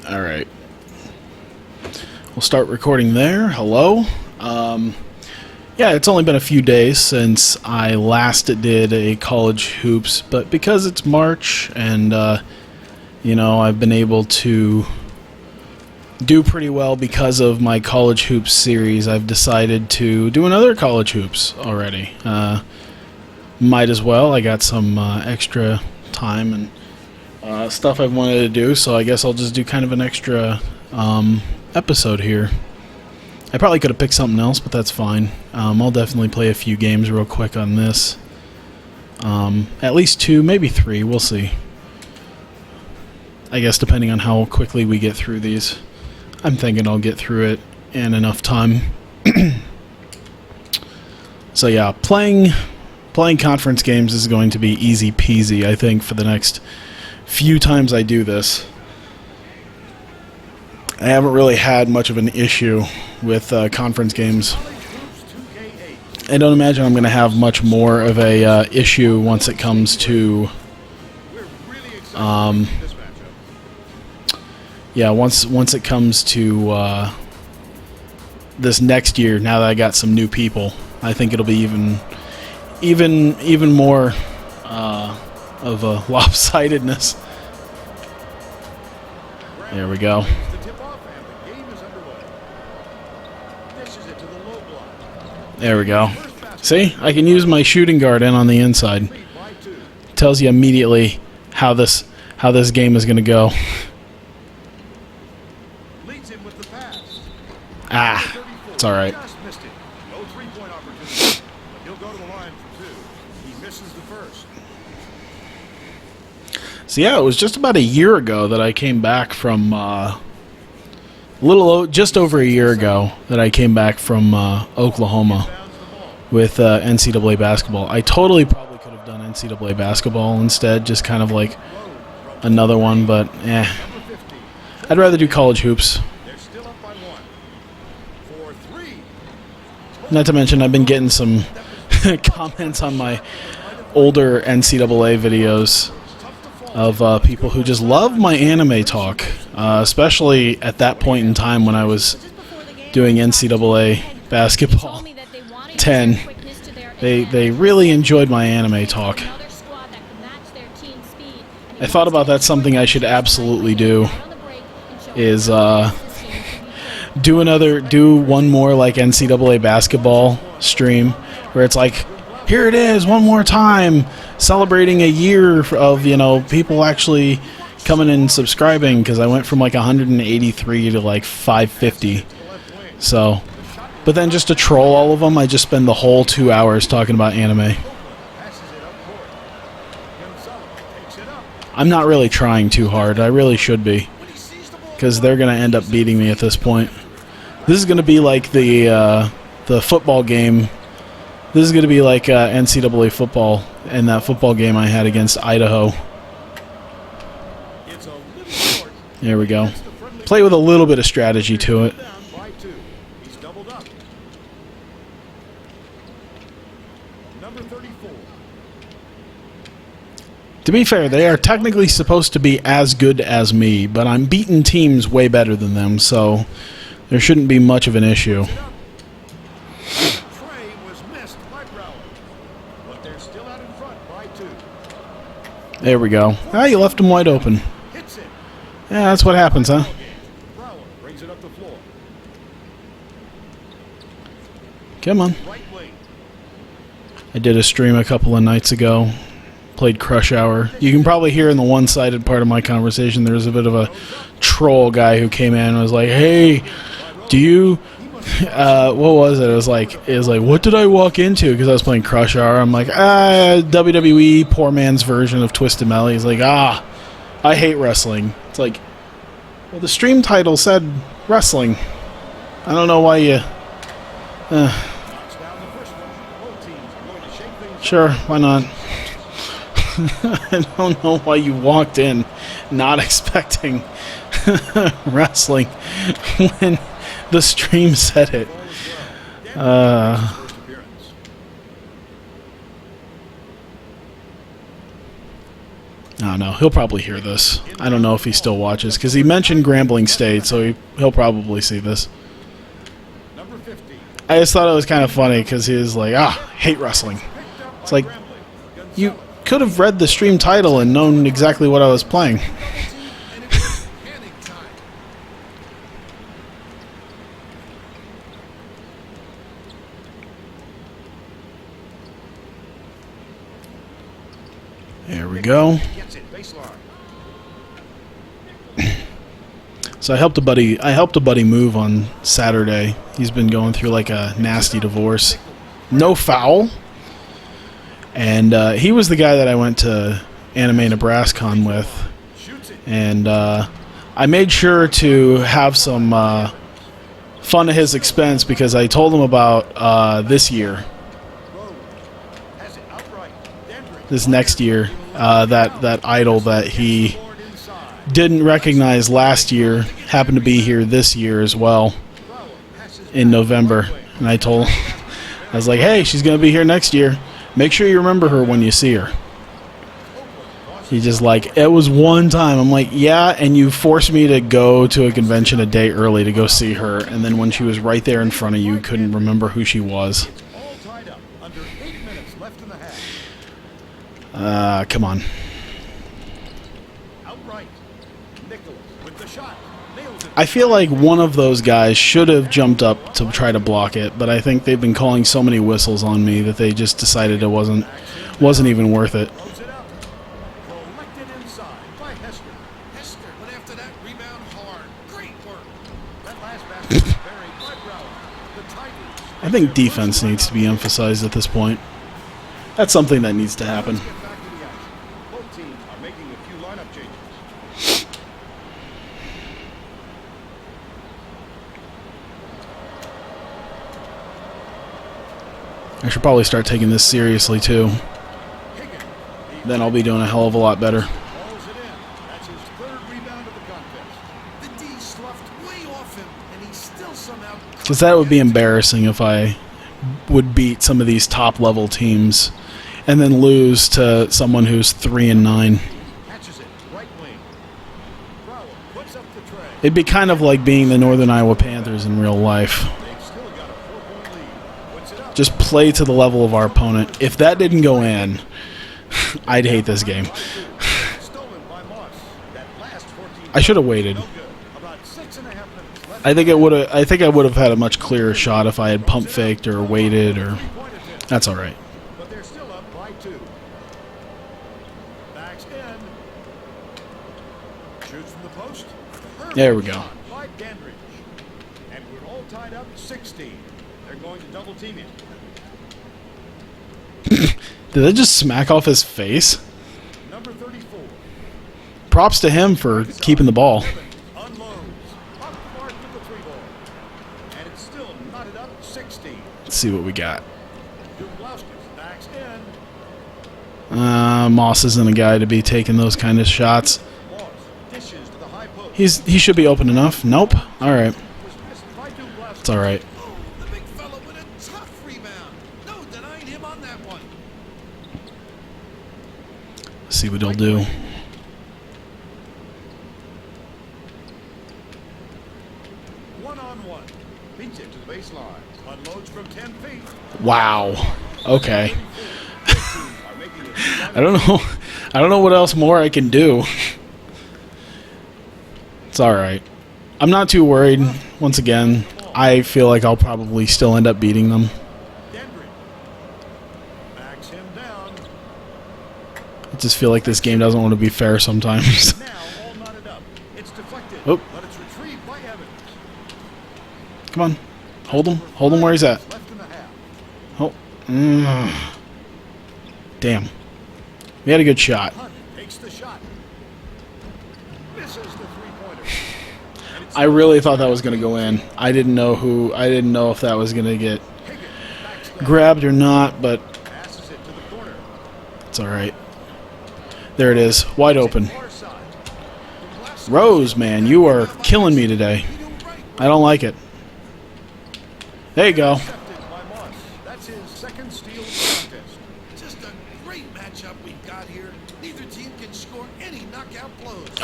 Alright. We'll start recording there. Hello. Yeah, it's only been a few days since I last did a college hoops, but because it's March and, you know, I've been able to do pretty well because of my college hoops series, I've decided to do another college hoops already. Might as well. I got some extra time and stuff I've wanted to do, so I guess I'll just do kind of an extra episode here. I probably could have picked something else, but that's fine. I'll definitely play a few games real quick on this. At least 2, maybe 3, we'll see. I guess depending on how quickly we get through these. I'm thinking I'll get through it in enough time. So yeah, playing conference games is going to be easy peasy, I think, for the next few times I do this. I haven't really had much of an issue with conference games. I don't imagine I'm going to have much more of a issue once it comes to once it comes to this next year. Now that I got some new people, I think it'll be even more of a lopsidedness. There we go. There we go. See? I can use my shooting guard in on the inside. Tells you immediately how this game is going to go. Ah, it's all right. So yeah, it was just about a year ago that I came back from just over a year ago that I came back from Oklahoma with NCAA basketball. I totally probably could have done NCAA basketball instead, just kind of like another one, but I'd rather do college hoops. Not to mention, I've been getting some comments on my older NCAA videos of people who just love my anime talk, especially at that point in time when I was doing NCAA basketball 10. They really enjoyed my anime talk. I thought about that. Something I should absolutely do is do one more like NCAA basketball stream where it's like, here it is, one more time, celebrating a year of, you know, people actually coming and subscribing, because I went from like 183 to like 550. So, but then just to troll all of them, I just spend the whole 2 hours talking about anime. I'm not really trying too hard. I really should be, because they're going to end up beating me at this point. This is going to be like the football game. This is going to be like NCAA football and that football game I had against Idaho. There we go. Play with a little bit of strategy to it. To be fair, they are technically supposed to be as good as me, but I'm beating teams way better than them, so there shouldn't be much of an issue. There we go. Ah, you left him wide open. Yeah, that's what happens, huh? Come on. I did a stream a couple of nights ago. Played Crush Hour. You can probably hear in the one-sided part of my conversation there was a bit of a troll guy who came in and was like, hey, do you... what was it? It was like, what did I walk into? Because I was playing Crush Hour. I'm like, WWE, poor man's version of Twisted Metal. He's like, I hate wrestling. It's like, well, the stream title said wrestling. I don't know why you... Sure, why not? I don't know why you walked in not expecting wrestling when the stream said it. I don't know. He'll probably hear this. I don't know if he still watches, because he mentioned Grambling State, so he'll probably see this. I just thought it was kind of funny, because he was like, hate wrestling. It's like, you could have read the stream title and known exactly what I was playing. There we go. So I helped a buddy move on Saturday. He's been going through like a nasty divorce. No foul. And he was the guy that I went to Anime Nebraska with. And I made sure to have some fun at his expense because I told him about this year. This next year, that idol that he didn't recognize last year happened to be here this year as well in November. And I was like, hey, she's going to be here next year. Make sure you remember her when you see her. He just like, it was one time. I'm like, yeah, and you forced me to go to a convention a day early to go see her. And then when she was right there in front of you, couldn't remember who she was. Come on. I feel like one of those guys should have jumped up to try to block it, but I think they've been calling so many whistles on me that they just decided it wasn't even worth it. I think defense needs to be emphasized at this point. That's something that needs to happen. I should probably start taking this seriously too. Then I'll be doing a hell of a lot better. Because that would be embarrassing if I would beat some of these top level teams and then lose to someone who's 3-9. It'd be kind of like being the Northern Iowa Panthers in real life. Just play to the level of our opponent. If that didn't go in, I'd hate this game. I should have waited. I think I would have had a much clearer shot if I had pump faked or waited, or that's all right. There we go. And we're all tied up 16. They're going to double team him. Did that just smack off his face? Number 34. Props to him for keeping the ball. And it's still knotted up 16. Let's see what we got. Moss isn't a guy to be taking those kind of shots. He should be open enough. Nope. All right. It's all right. See what he'll do. One-on-one. Beats it to the baseline. Unloads from 10 feet. Wow. Okay. I don't know what else more I can do. It's all right. I'm not too worried. Once again, I feel like I'll probably still end up beating them. I just feel like this game doesn't want to be fair sometimes. Oh. Come on. Hold him. Hold him where he's at. Oh. Damn. We had a good shot. I really thought that was going to go in. I didn't know if that was going to get grabbed or not, but it's all right. There it is, wide open. Rose, man, you are killing me today. I don't like it. There you go. That's his second steal of the contest. Just a great matchup we've got here. Neither team can score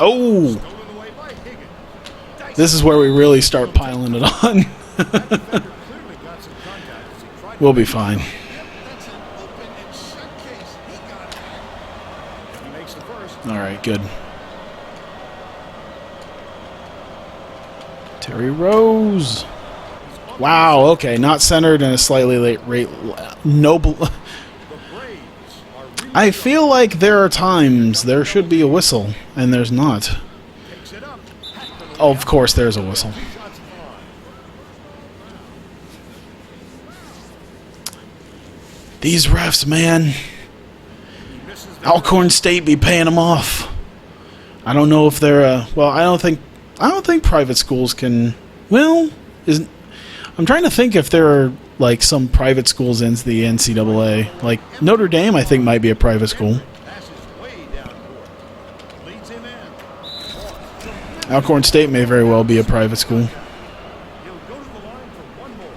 Oh! Stolen away by Higgins. This is where we really start piling it on. That defender clearly got some contact as he tried to We'll be fine. Yep, that's an open and shut case. He got that. He makes the first. Alright, good. Terry Rose. Wow, okay, not centered and a slightly late rate. Noble. The Braves are I feel like there are times there should be a whistle, and there's not. picks it up. Oh, of course there's a whistle. Shots on. These refs, man. He misses the Alcorn State be paying them off. I don't know if they're well, I don't think private schools can. Well, I'm trying to think if there are like some private schools in the NCAA. Like Notre Dame, I think might be a private school. passes way down court. Leads him in. Alcorn State may very well be a private school. He'll go to the line for one more.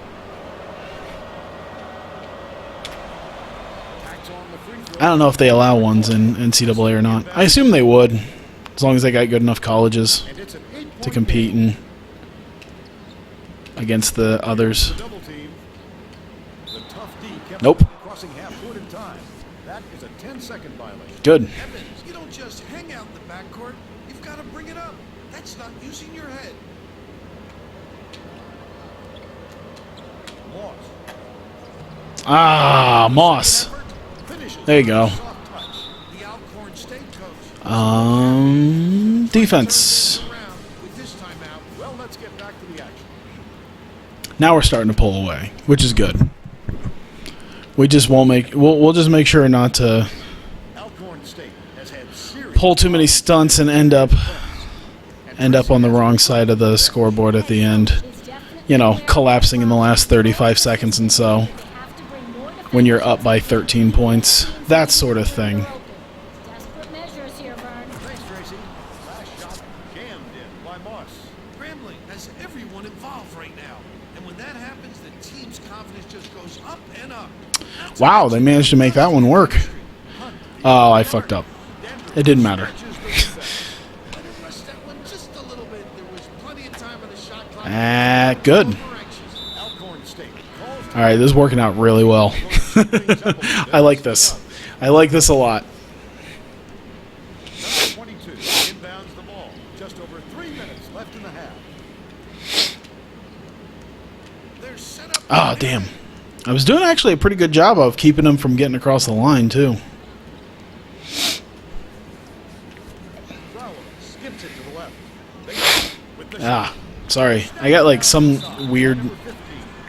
Tacks on the free throw. I don't know if they allow ones in NCAA or not. I assume they would, as long as they got good enough colleges And it's an 8-point to compete game. against the others. Double team. The tough D kept Nope. him from crossing half court in time. That is a 10-second violation. Good. Evans, you don't just hang out in the backcourt. You've got to bring it up. That's not using your head. Moss. Ah, Moss. Effort. Finishes There you go. with a soft touch. The Alcorn State coach. Defense. Around with this timeout. Well, let's get back to the action. Now we're starting to pull away, which is good. We just won't make. We'll just make sure not to Alcorn State has had serious pull too many stunts and end up on the wrong side of the scoreboard at the end. You know, collapsing in the last 35 seconds and so. When you're up by 13 points, that sort of thing. Desperate measures here, Vern. Thanks, Tracy. Last shot jammed in by Moss. Grambling has everyone involved right now. And when that happens, the team's confidence just goes up and up. That's Wow, they managed to make that one work. Oh, I fucked up. It didn't matter. Let it rest that one just a little bit. There was plenty of time on the shot clock. Good. Alcorn State calls All right, this is working out really well. I like this. I like this a lot. number 22 inbounds the ball. Just over 3 minutes left in the half. They're set up. Oh, damn. I was doing actually a pretty good job of keeping them from getting across the line, too. Fowler skips it to the left. They with the Ah, sorry. I got like some weird number 15.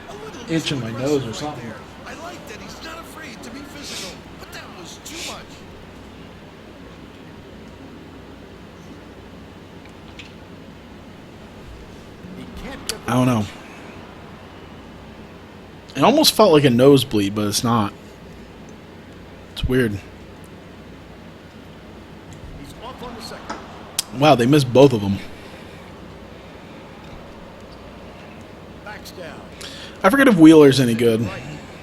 A little itch in my nose or right something. there. I like that he's not afraid to be physical, but that was too much. He can't get I don't know. It almost felt like a nosebleed, but it's not. It's weird. He's off on the second. Wow, they missed both of them. Backs down. I forget if Wheeler's any good.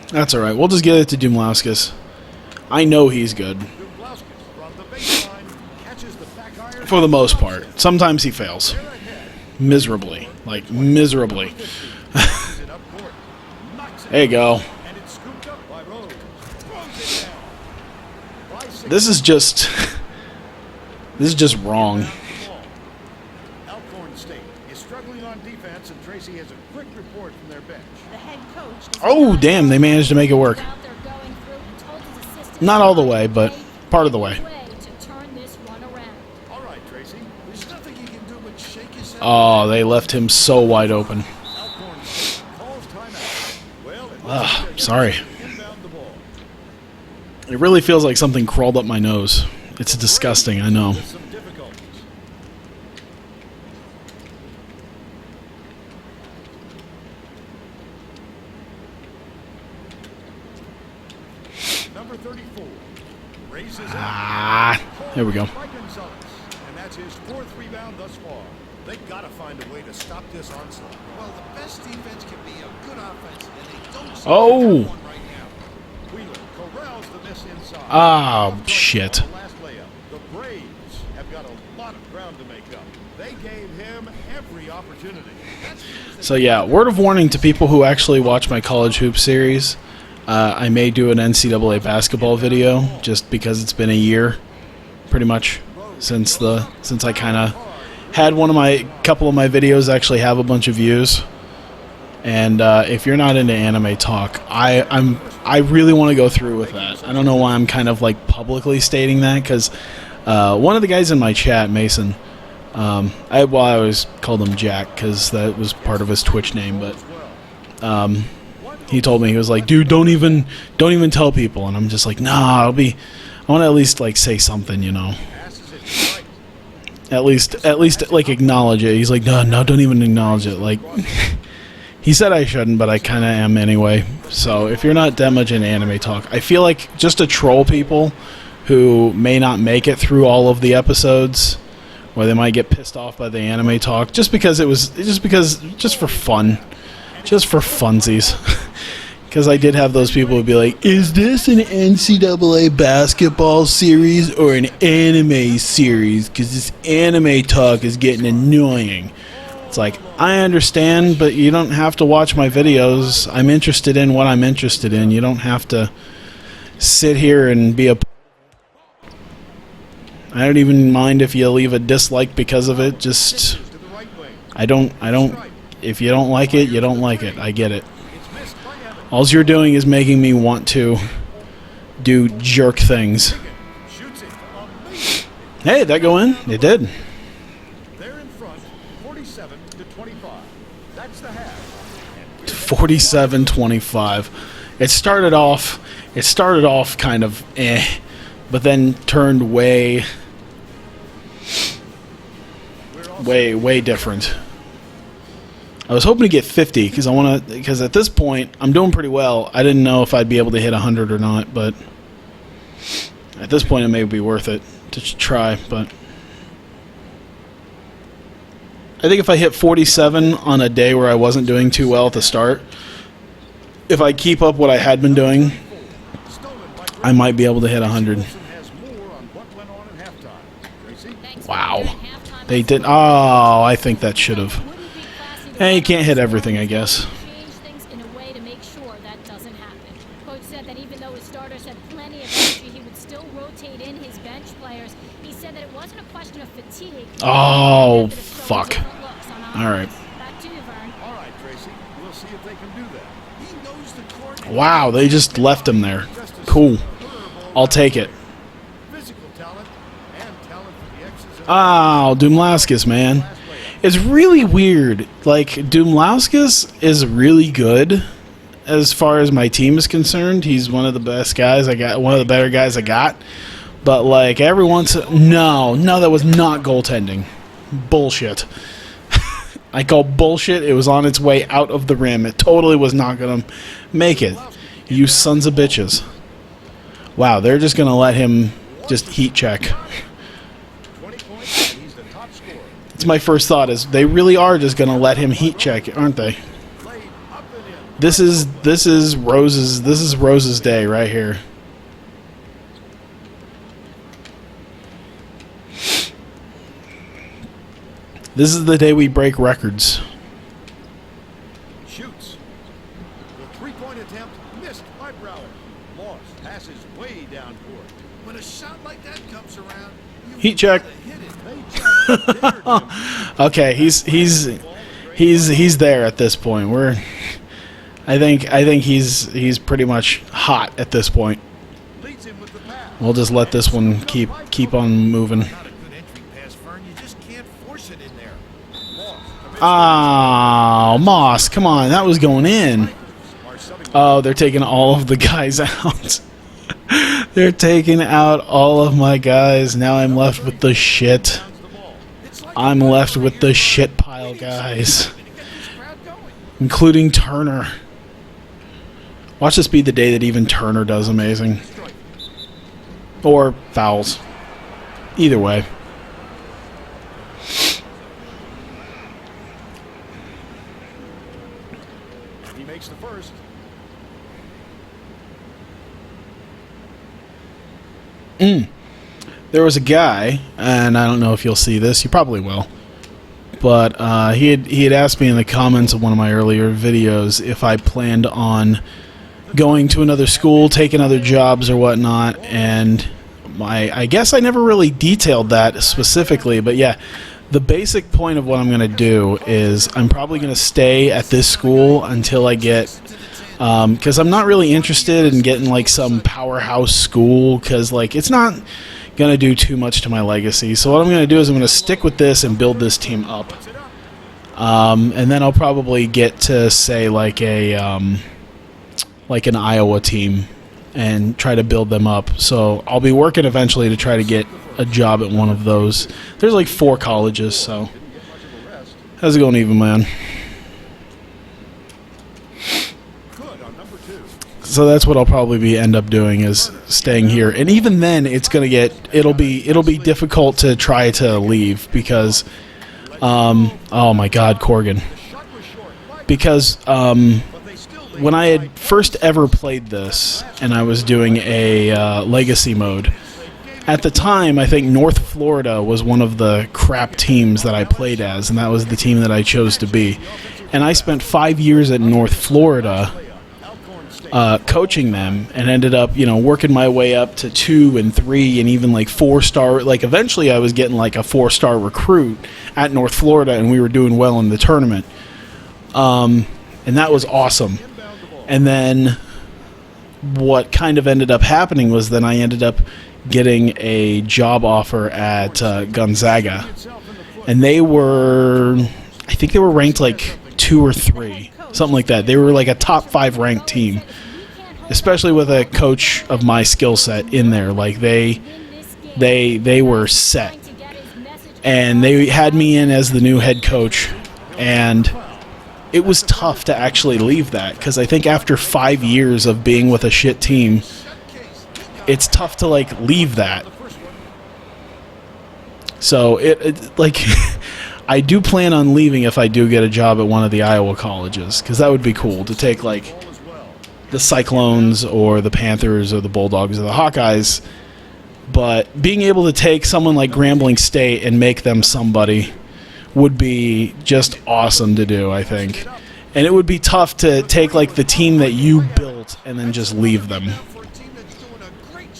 That's all right. We'll just get it to Dumlauskas. I know he's good Dublauskas from the baseline catches the back iron. for the most part. Sometimes he fails They're ahead. miserably, like miserably. He's it up court. Knocks it There you go. and it's scooped up by Rose. Throws it down. By 6. This is just wrong. Down the ball. Alcorn State is struggling on defense, and Tracy has a quick report from their bench. The head coach. Oh, damn! They managed to make it work. Out there going through and told his assistant Not all the way, but part of the way. to turn this one around. All right, Tracy. There's nothing he can do but shake his head. Oh, they left him so wide open. Alcorn State calls timeout. Well, it looks Ah, like they're sorry. going to inbound the ball. It really feels like something crawled up my nose. It's disgusting, I know. With some difficulties. Number 34 raises it. Ah, there we go. By Gonzalez, and that's his 4th rebound thus far. They got to find a way to stop this onslaught. Well, the best defense can be a good offense, and they don't seem Oh. to have one right now. Wheeler corrals the miss inside. Ah, Off the shit. last layup. The Braves have I've got a lot of ground to make up. They gave him every opportunity. So yeah, word of warning to people who actually watch my college hoop series. I may do an NCAA basketball video just because it's been a year, pretty much, since I kind of had couple of my videos actually have a bunch of views. And if you're not into anime talk, I really want to go through with that. I don't know why I'm kind of like publicly stating that, because one of the guys in my chat, Mason, I always called him Jack because that was part of his Twitch name, but he told me, he was like, dude, don't even tell people. And I'm just like, nah, I want to at least like say something, you know. At least like acknowledge it. He's like, no, don't even acknowledge it. Like, he said I shouldn't, but I kind of am anyway. So if you're not that much into anime talk, I feel like just to troll people who may not make it through all of the episodes, or they might get pissed off by the anime talk, just for fun, just for funsies. Because I did have those people who would be like, is this an NCAA basketball series or an anime series? Because this anime talk is getting annoying. It's like, I understand, but you don't have to watch my videos. I'm interested in what I'm interested in. You don't have to sit here and be a... I don't even mind if you leave a dislike because of it. Just, I don't, if you don't like it, you don't like it. I get it. All you're doing is making me want to do jerk things. Hey, did that go in? It did. They're in front, 47-25. That's the half. 47-25. It started off kind of but then turned way different. I was hoping to get 50 because at this point I'm doing pretty well. I didn't know if I'd be able to hit 100 or not, but at this point it may be worth it to try. But I think if I hit 47 on a day where I wasn't doing too well at the start, if I keep up what I had been doing, I might be able to hit 100. Wow. They did. Oh, I think that should have. Hey, you can't hit everything, I guess. Change things in a way to make sure that doesn't happen. Coach said that even though his starters had plenty of energy, he would still rotate in his bench players. He said that it wasn't a question of fatigue. Oh, fuck. All right. Back to you, Vern. All right, Tracy. We'll see if they can do that. He knows the court. Wow, they just left him there. Cool. I'll take it. Physical talent and talent for the X's and Oh, Doomlauskas, man. It's really weird. Like, Doomlauskas is really good as far as my team is concerned. He's one of the best guys I got, one of the better guys I got. But, like, every once... No, that was not goaltending. Bullshit. I call bullshit. It was on its way out of the rim. It totally was not going to make it. You sons of bitches. Wow, they're just going to let him just heat check. 20 points, and he's the top scorer. It's my first thought is they really are just going to let him heat check, aren't they? Played up and in. This is Rose's day right here. This is the day we break records. Shoots. The three-point attempt missed by Brower. Moss passes way down court. When a shot like that comes around, you Heat check. gotta hit it. They just dared him. Okay, he's there at this point. I think he's pretty much hot at this point. Leads him with the pass. We'll just let this one keep on moving. Not a good entry pass, Vern. You just can't force it in there. Oh, Moss, come on, that was going in. Oh, they're taking all of the guys out. They're taking out all of my guys. Now I'm left with the shit. I'm left with the shit pile guys, including Turner. Watch this be the day that even Turner does amazing. Or fouls. Either way. He makes the first. there was a guy, and I don't know if you'll see this. You probably will. But he had asked me in the comments of one of my earlier videos if I planned on going to another school, taking other jobs or whatnot, and I guess I never really detailed that specifically, but yeah, the basic point of what I'm going to do is I'm probably going to stay at this school until I get, because I'm not really interested in getting like some powerhouse school, because like it's not going to do too much to my legacy. So what I'm going to do is I'm going to stick with this and build this team up, and then I'll probably get to say like an Iowa team and try to build them up. So I'll be working eventually to try to get a job at one of those. There's like 4 colleges, so how's it going, Even Man? So that's what I'll probably end up doing, is staying here. And even then, it'll be difficult to try to leave because oh my God, Corgan. Because when I had first ever played this, and I was doing a legacy mode, at the time, I think North Florida was one of the crap teams that I played as, and that was the team that I chose to be. And I spent 5 years at North Florida coaching them, and ended up, working my way up to 2 and 3 and even like 4-star. Like eventually, I was getting like a 4-star recruit at North Florida, and we were doing well in the tournament. And that was awesome. And then what kind of ended up happening was then I ended up getting a job offer at Gonzaga. And I think they were ranked like 2 or 3, something like that. They were like a top 5 ranked team, especially with a coach of my skill set in there. Like they were set. And they had me in as the new head coach, and it was tough to actually leave that, because I think after 5 years of being with a shit team, it's tough to like leave that. So it like I do plan on leaving if I do get a job at one of the Iowa colleges, because that would be cool to take like the Cyclones or the Panthers or the Bulldogs or the Hawkeyes. But being able to take someone like Grambling State and make them somebody would be just awesome to do, I think. And it would be tough to take like the team that you built and then just leave them.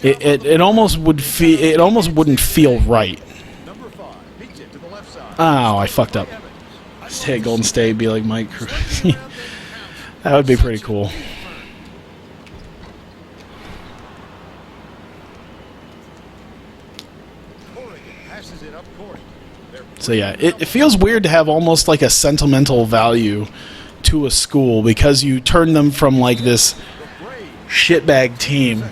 It almost wouldn't feel right. Oh, I fucked up. Just hit Golden State, be like Mike. That would be pretty cool. So yeah, it feels weird to have almost like a sentimental value to a school, because you turn them from like this shitbag team.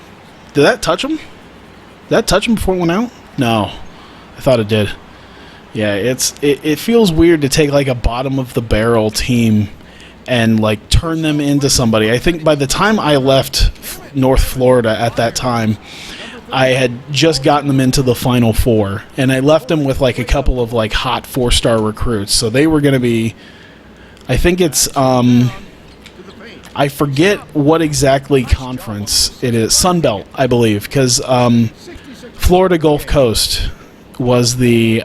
Did that touch him? Did that touch him before it went out? No. I thought it did. Yeah, it feels weird to take like a bottom of the barrel team and like turn them into somebody. I think by the time I left North Florida at that time, I had just gotten them into the Final Four, and I left them with like a couple of like hot 4-star recruits. So they were going to be, I think it's, I forget what exactly conference it is. Sun Belt, I believe, because Florida Gulf Coast was the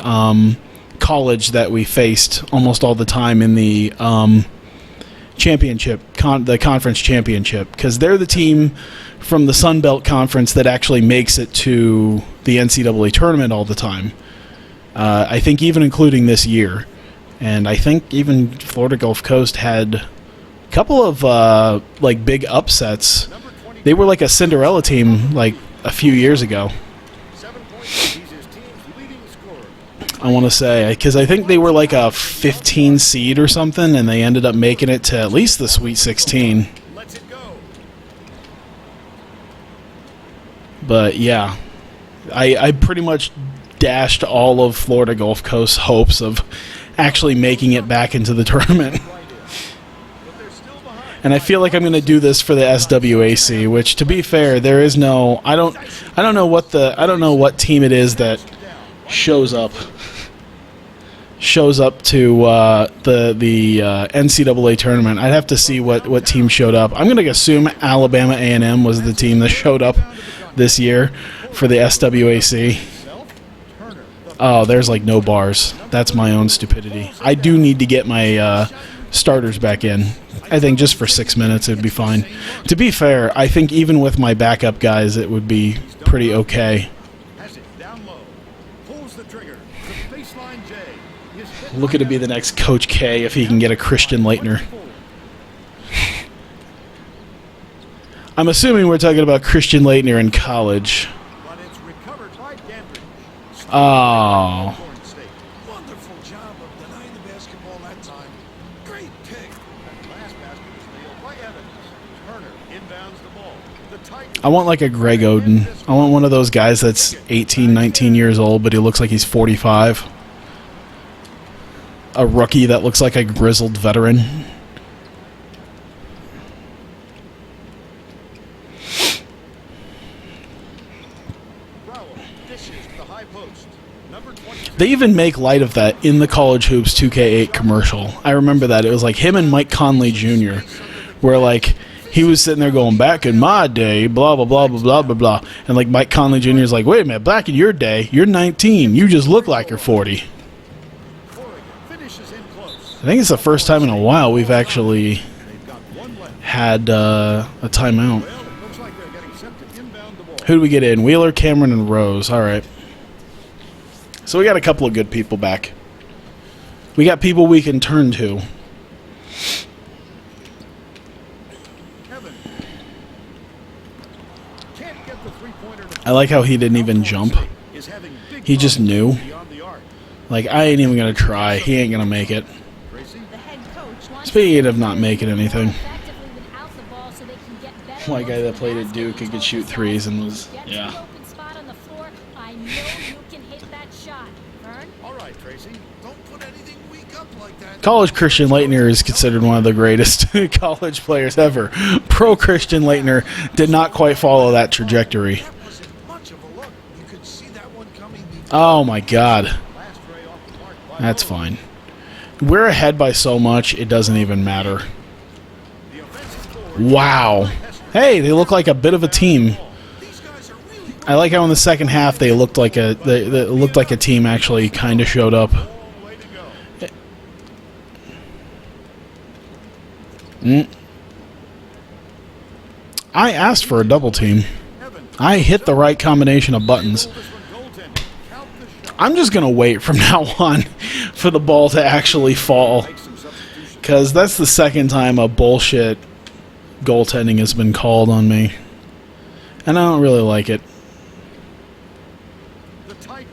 college that we faced almost all the time in the championship, the conference championship, because they're the team from the Sun Belt Conference that actually makes it to the NCAA tournament all the time. I think even including this year. And I think even Florida Gulf Coast had a couple of like big upsets. They were like a Cinderella team like a few years ago. I want to say, because I think they were like a 15 seed or something, and they ended up making it to at least the Sweet 16. But yeah, I pretty much dashed all of Florida Gulf Coast's hopes of actually making it back into the tournament. And I feel like I'm going to do this for the SWAC, which, to be fair, there is no, I don't know what team it is that shows up to the NCAA tournament. I'd have to see what team showed up. I'm going to assume Alabama A&M was the team that showed up this year for the SWAC. Oh, there's like no bars. That's my own stupidity. I do need to get my starters back in. I think just for 6 minutes it would be fine. To be fair, I think even with my backup guys it would be pretty okay. Has it down low. Pulls the trigger. To baseline J. His hit Looking to be the next Coach K if he can get a Christian Leitner. I'm assuming we're talking about Christian Leitner in college. but it's recovered by Dandridge. Oh. Elkhorn State. Wonderful job of denying the basketball that time. Great pick. That last basket was nailed by Evans. Turner inbounds the ball. The Tigers. I want like a Greg Oden. I want one of those guys that's 18, 19 years old, but he looks like he's 45. A rookie that looks like a grizzled veteran. Rowell dishes the high post. Number 22. They even make light of that in the College Hoops 2K8 commercial. I remember that. It was like him and Mike Conley Jr., where like he was sitting there going, back in my day, blah, blah, blah, blah, blah, blah, blah. And like Mike Conley Jr. is like, wait a minute, back in your day, you're 19. You just look like you're 40. Oregon finishes in close. I think it's the first time in a while we've actually They've got one left. had a timeout. Well, it looks like they're getting set to inbound the ball. Who do we get in? Wheeler, Cameron, and Rose. All right. So we got a couple of good people back. We got people we can turn to. Evans can't get the three-pointer to I like how he didn't even jump. is having big He just problems knew. beyond the arc. Like, I ain't even going to try. He ain't going to make it. Tracy The head coach wants Speaking to of not making anything. effectively without the ball so they can get better My guy looks that at the played at basket. Duke He and could told shoot us threes and that. was, Get to yeah. the open spot on the floor. I know you can hit that shot. Vern? all right, Tracy. Don't put anything weak up like that. College Christian Leitner is considered one of the greatest college players ever. Pro Christian Leitner did not quite follow that trajectory. That wasn't much of a look. You could see that one coming. Oh my God. Last ray off the mark by That's Rose. fine. We're ahead by so much, it doesn't even matter. The offensive board. Wow. Hey, they look like a bit of a team. These guys are really I like how in the second half they looked like they looked like a team actually kind of showed up. All way to go. I asked for a double team. Evans. I hit the right combination of buttons. This one goaltending. Count the shot. I'm just gonna wait from now on for the ball to actually fall, Make some substitutions. because that's the second time a bullshit goaltending has been called on me, and I don't really like it. The Tigers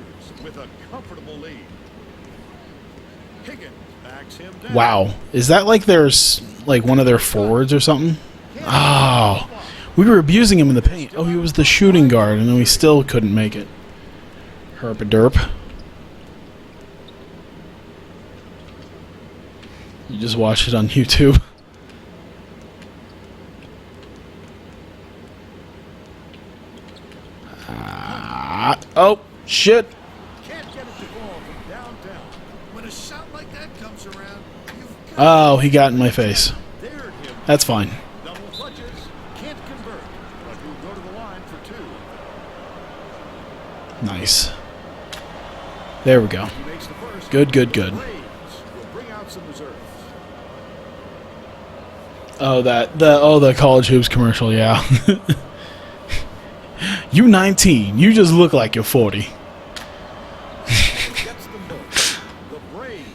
with a comfortable lead. Higgins backs him down. Wow, is that like there's like one of their forwards or something? Oh, we were abusing him in the paint. Oh, he was the shooting guard, and then we still couldn't make it. Herp a derp. You just watched it on YouTube. Oh, shit. Can't get it to fall from downtown. when a shot like that comes around. You've Oh, he got in my face. Dared him. That's fine. Double clutches. Can't convert. But will go to the line for two. Nice. There we go. He makes the first. Good, good, good. Braves will bring out some reserves. Oh, the College Hoops commercial, yeah. You 19. You just look like you're 40. Gets them both. The Braves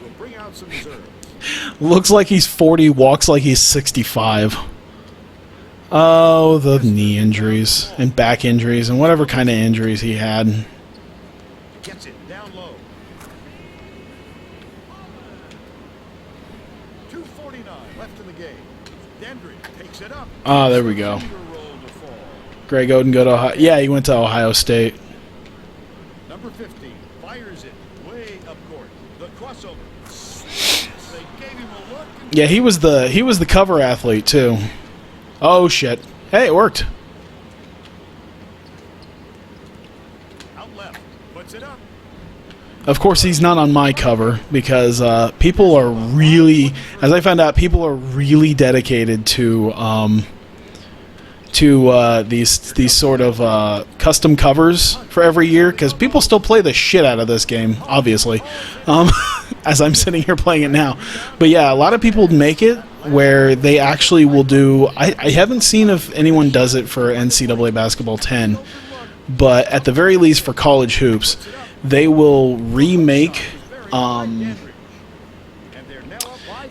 will bring out some reserves. Looks like he's 40, walks like he's 65. Oh, the knee injuries and back injuries and whatever kind of injuries he had. Gets it down low. 2:49 left in the game. Dandridge takes it up. Oh, there we go. Finger roll to fall. Greg Oden go to Ohio. Yeah, he went to Ohio State. Number 15 fires it way up court. The crossover. They gave him a look. And Yeah, he was the cover athlete too. Oh shit. Hey, it worked. out left. Puts it up. Of course, he's not on my cover because people are really, as I found out, people are really dedicated to to these sort of custom covers for every year, because people still play the shit out of this game, obviously, as I'm sitting here playing it now. But yeah, a lot of people make it where they actually will do. I haven't seen if anyone does it for NCAA Basketball 10, but at the very least for college hoops, they will remake.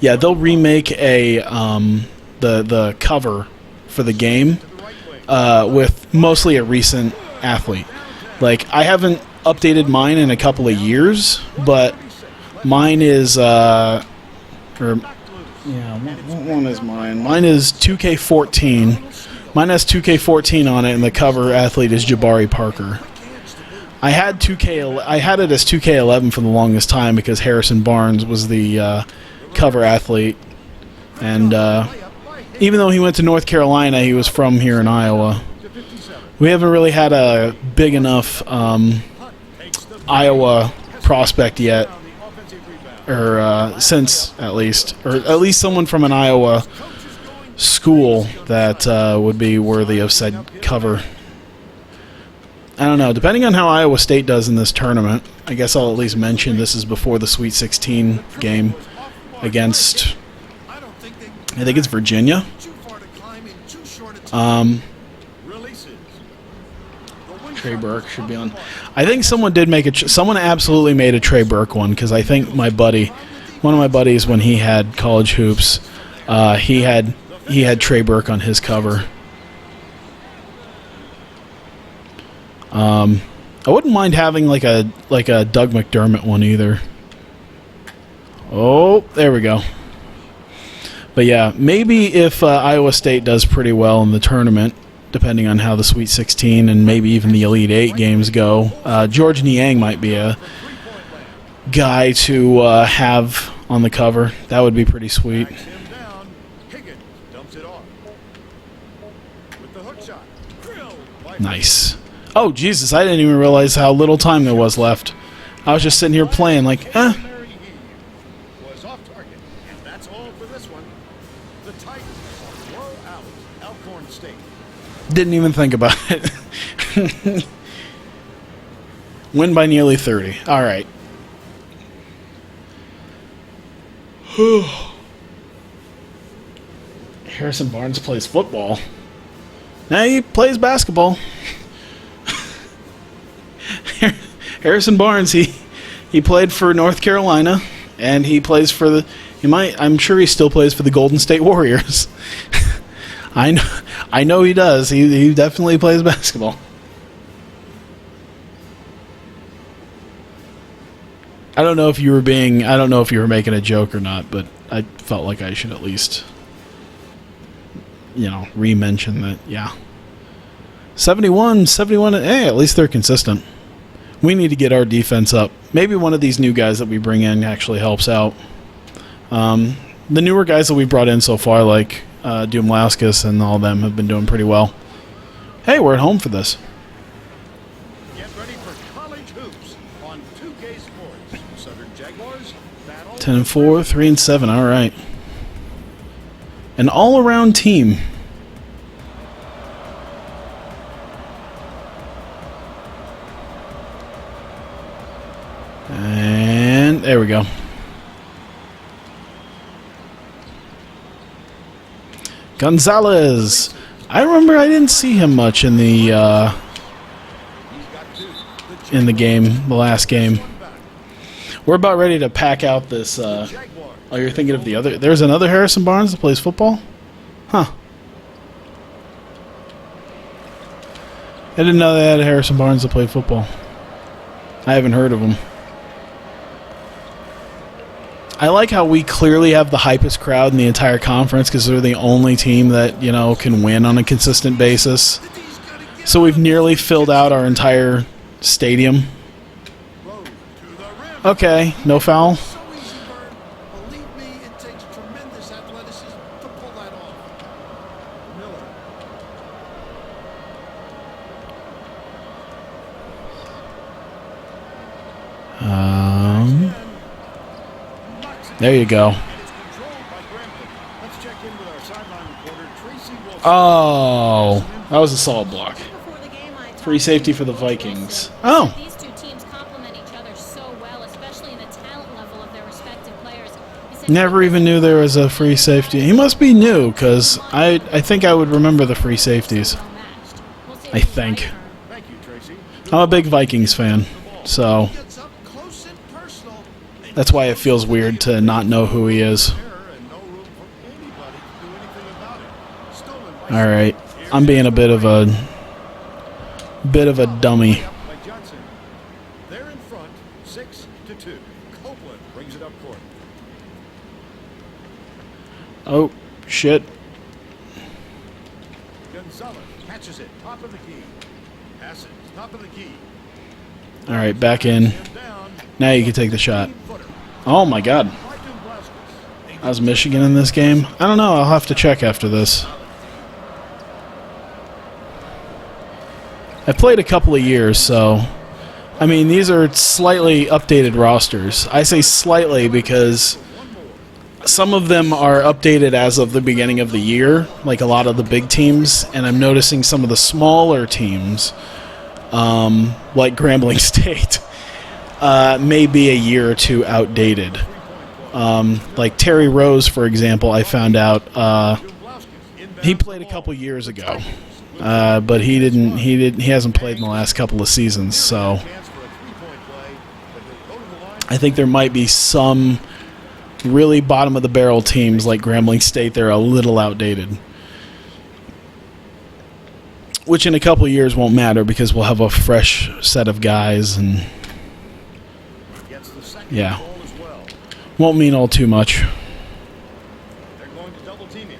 They'll remake a the cover for the game with mostly a recent athlete. Like, I haven't updated mine in a couple of years, but mine is what one is mine? Mine is 2K14. Mine has 2K14 on it, and the cover athlete is Jabari Parker. I had it as 2K11 for the longest time because Harrison Barnes was the cover athlete, and even though he went to North Carolina, he was from here in Iowa. We haven't really had a big enough Iowa prospect yet, or since at least someone from an Iowa school that would be worthy of said cover. I don't know. Depending on how Iowa State does in this tournament, I guess I'll at least mention this is before the Sweet 16 game against, I think it's Virginia. Trey Burke should be on. I think someone did make someone absolutely made a Trey Burke one, because I think one of my buddies, when he had college hoops, he had Trey Burke on his cover. I wouldn't mind having like a Doug McDermott one either. Oh, there we go. But yeah, maybe if Iowa State does pretty well in the tournament, depending on how the Sweet 16 and maybe even the Elite 8 games go, George Niang might be a guy to have on the cover. That would be pretty sweet. Nice. Oh, Jesus, I didn't even realize how little time there was left. I was just sitting here playing like, was off target, and that's all for this one. The Titans blow out Alcorn State. Didn't even think about it. Win by nearly 30. All right. Harrison Barnes plays football. Now he plays basketball. Harrison Barnes, he played for North Carolina, and he plays for I'm sure he still plays for the Golden State Warriors. I know he does. He definitely plays basketball. I don't know if you were making a joke or not, but I felt like I should at least, re-mention that. Yeah. 71, hey, at least they're consistent. We need to get our defense up. Maybe one of these new guys that we bring in actually helps out. The newer guys that we've brought in so far, like Dumlauskas and all of them, have been doing pretty well. Hey, we're at home for this. Get ready for college hoops on 2K Sports. Southern Jaguars battle 10-4, 3-7. All right. An all-around team. And there we go. Gonzalez. I remember I didn't see him much in the game, the last game. We're about ready to pack out this. Oh, you're thinking of the other. There's another Harrison Barnes that plays football? Huh. I didn't know they had a Harrison Barnes that played football. I haven't heard of him. I like how we clearly have the hypest crowd in the entire conference because they're the only team that, can win on a consistent basis. So we've nearly filled out our entire stadium. Okay, no foul. Believe me, it takes tremendous athleticism to pull that off. There you go. Let's check in with our sideline reporter, Tracy Wolf. Oh, that was a solid block. Before the game, I Free talked safety to for the Coach Vikings. Wilson. Oh. These two teams complement each other so well, especially in the talent level of their respective players. He said Never even knew there was a free safety. He must be new, because I think I would remember the free safeties. well-matched. We'll see I if he's think. right. Thank you, Tracy. I'm a big Vikings fan, so Gets up close and personal. And that's why it feels weird to not know who he is. Error and no room for anybody to do anything about it. Stolen by Alright, I'm being a bit of a dummy. Up by Johnson. They're in front, 6-2. Copeland brings it up court. Oh, shit. Gonzalez catches it, top of the key. Pass it, top of the key. Alright, back in. Him down. Now you can take the shot. 15-footer. Oh my god. By Dumblauskas. How's Michigan in this game? I don't know, I'll have to check after this. I've played a couple of years, so... I mean, these are slightly updated rosters. I say slightly because some of them are updated as of the beginning of the year, like a lot of the big teams, and I'm noticing some of the smaller teams, like Grambling State, may be a year or two outdated. Like Terry Rose, for example, I found out he played a couple years ago, but he hasn't played in the last couple of seasons. So Chance for a three-point play, but they'll go to the line. I think there might be some really bottom of the barrel teams like Grambling State. They're a little outdated, which in a couple of years won't matter because we'll have a fresh set of guys and Gets the second yeah, ball as well. won't mean all too much. They're going to double team him.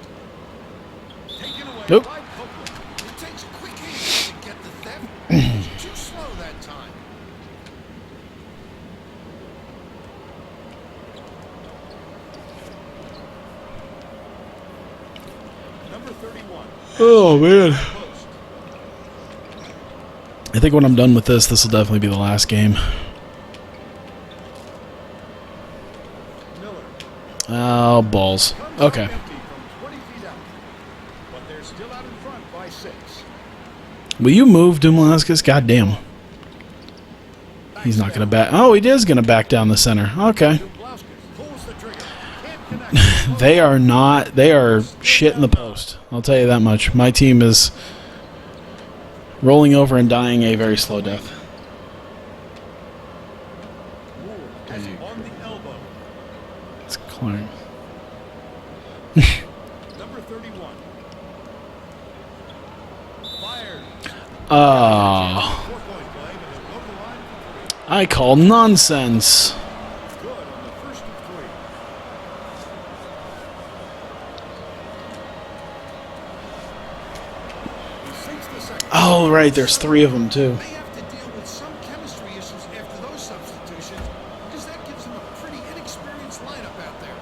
Taken away Nope. by Copeland. It takes quick hands to get the theft. Too slow that time. Number 31. Oh man. Post. I think when I'm done with this will definitely be the last game. Miller. Oh, balls. Comes Okay. up empty from 20 feet out. But they're still out in front by 6. Will you move, Dumoulin? God damn. He's not going to back. Oh, he is going to back down the center. Okay. Dumblauskas pulls the trigger. Can't connect. They are not. They are shit in the post. I'll tell you that much. My team is rolling over and dying a very slow death. Moore has it on the elbow. It's Clark. Number 31. Fired. Ah. 4-point play, but he'll go to the line for 3. I call nonsense. Good on the first of 3. He sinks the second. Oh, right. There's 3 of them, too. May have to deal with some chemistry issues after those substitutions because that gives them a pretty inexperienced lineup out there.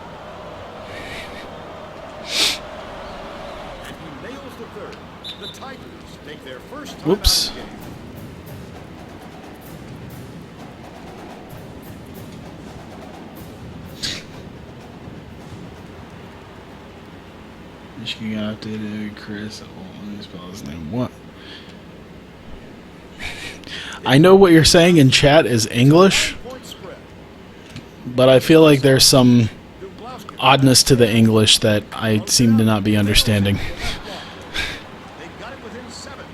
And he nails the third. The Tigers take their first time Whoops. out of the game. Michigan got updated. Chris. Let me spell his name. What? I know what you're saying in chat is English, Point spread. but I feel like there's some Dumblauskas oddness to the English that I seem to not be understanding. They've got it within 7.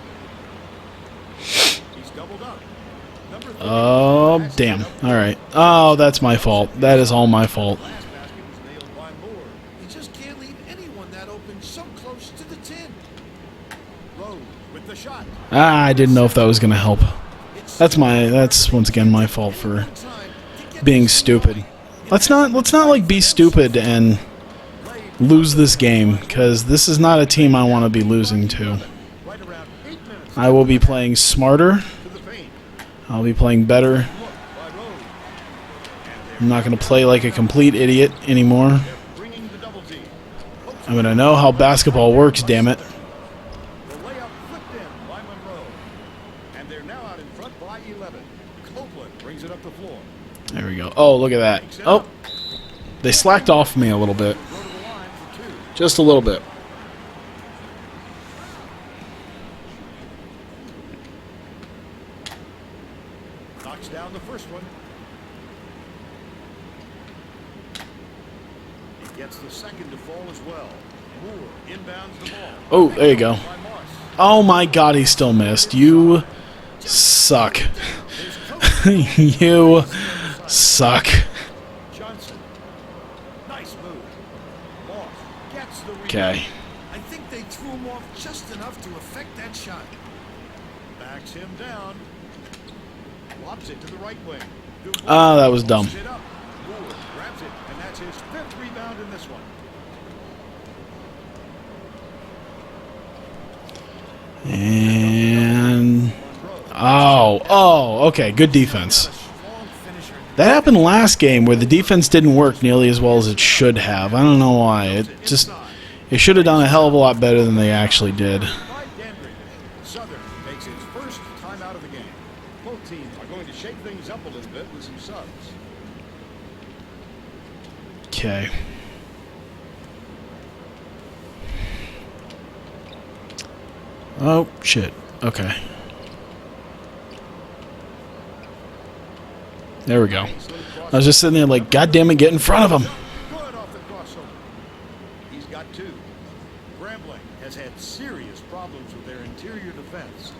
He's doubled up. Number 30. Oh, damn. All right. Oh, that's my fault. That is all my fault. Last basket was nailed by Moore. You just can't leave anyone that open so close to the tin. Rose with the shot. Ah, I didn't know if that was going to help. It's That's once again my fault for time to get being this stupid. Let's not like be stupid and lose this game, because this is not a team I want to be losing to. Right around 8 minutes I will be playing smarter. to the paint. I'll be playing better. Look by Rose. I'm not going to play like a complete idiot anymore. They're bringing the double team. I'm going to know how basketball works, damn it. The layup flipped in by Monroe. And they're now out in front by 11. Copeland brings it up the floor. There we go. Oh, look at that. Oh, they slacked off me a little bit. Go to the line for 2. Just a little bit. first one. He gets the second to fall as well. Moore inbounds the ball. Oh, there you go. Oh my God, he still missed. You suck. You suck. Johnson. Nice move. Moss gets the rebound. Okay. I think they threw him off just enough to affect that shot. Backs him down. Lobs it to the right wing. Ah, that was dumb. Posts it up. Moore grabs it, and that's his 5th rebound in this one. And okay, good defense. That happened last game where the defense didn't work nearly as well as it should have. I don't know why. It should have done a hell of a lot better than they actually did. Southern takes its first time out of the game. Both teams are going to shake things up a little bit with some subs. Okay. Oh, shit. Okay. There we go. I was just sitting there like, God damn it, get in front of him. Good off the crossover. He's got 2. Grambling has had serious problems with their interior defense.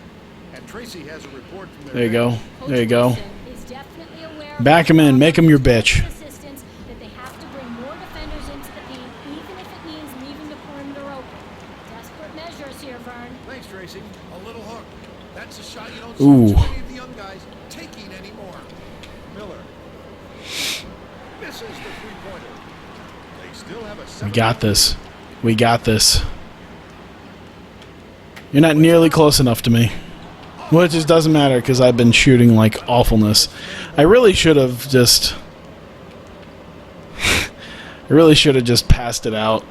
And Tracy has a report from their There you go. bench. There you go. Is definitely aware of Back him in. Make him your bitch. assistance that they have to bring more defenders into the paint, even if it means leaving the perimeter open. Desperate measures here, Vern. Thanks, Tracy. A little hook. That's a shot you don't Ooh. see too many of the young guys taking anymore. Miller misses the three-pointer. They still have a We got this. We got this. You're not nearly close enough to me. Well, it just doesn't matter because I've been shooting like awfulness. I really should have just... passed it out.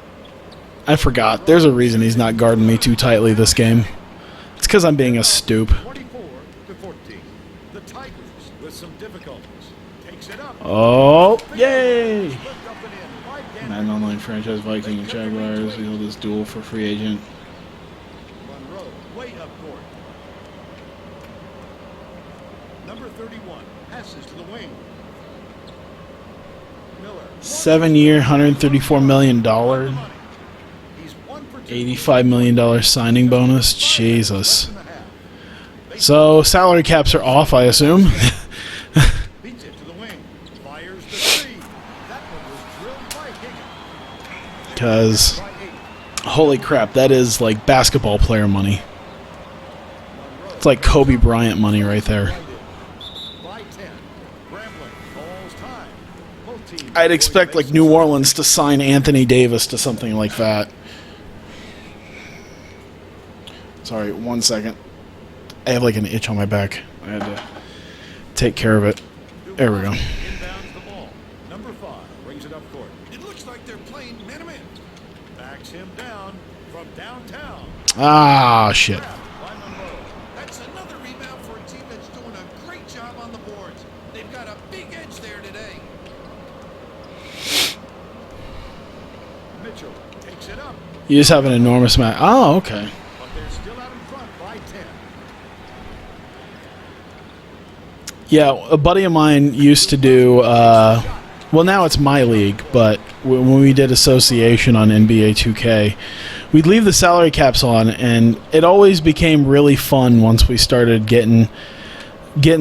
I forgot. There's a reason he's not guarding me too tightly this game. It's because I'm being a stoop. 24-14. The Tigers with some difficulties. Takes it up. Oh, yay! Lift up and in. By Denver. Madden Online franchise Viking and Jaguars. We hold this duel for free agent. Monroe way up court. Number 31 passes to the wing. Miller. 7-year, $134 million. He's 1 for 2. $85 million signing bonus. Jesus. And a half. So salary caps are off, I assume. Beats it to the wing. Fires the 3. That one was drilled by Higgins. Because, By 8. holy crap, that is like basketball player money. It's like Kobe Bryant money right there. By 10. Grambling calls time. Both teams I'd expect like New Orleans to sign Anthony Davis to something like that. Sorry, 1 second. I have like an itch on my back. I had to take care of it. There we go. Inbounds the ball. Number 5 brings it up court. It looks like they're playing man-to-man. Backs him down from downtown. Ah, shit. By Monroe. That's another rebound for a team that's doing a great job on the boards. They've got a big edge there today. Mitchell takes it up, You just have an enormous amount. Oh, okay. but they're still out in front by 10. Yeah, a buddy of mine used to do, well, now it's my league, but when we did association on NBA 2K, we'd leave the salary caps on, and it always became really fun once we started getting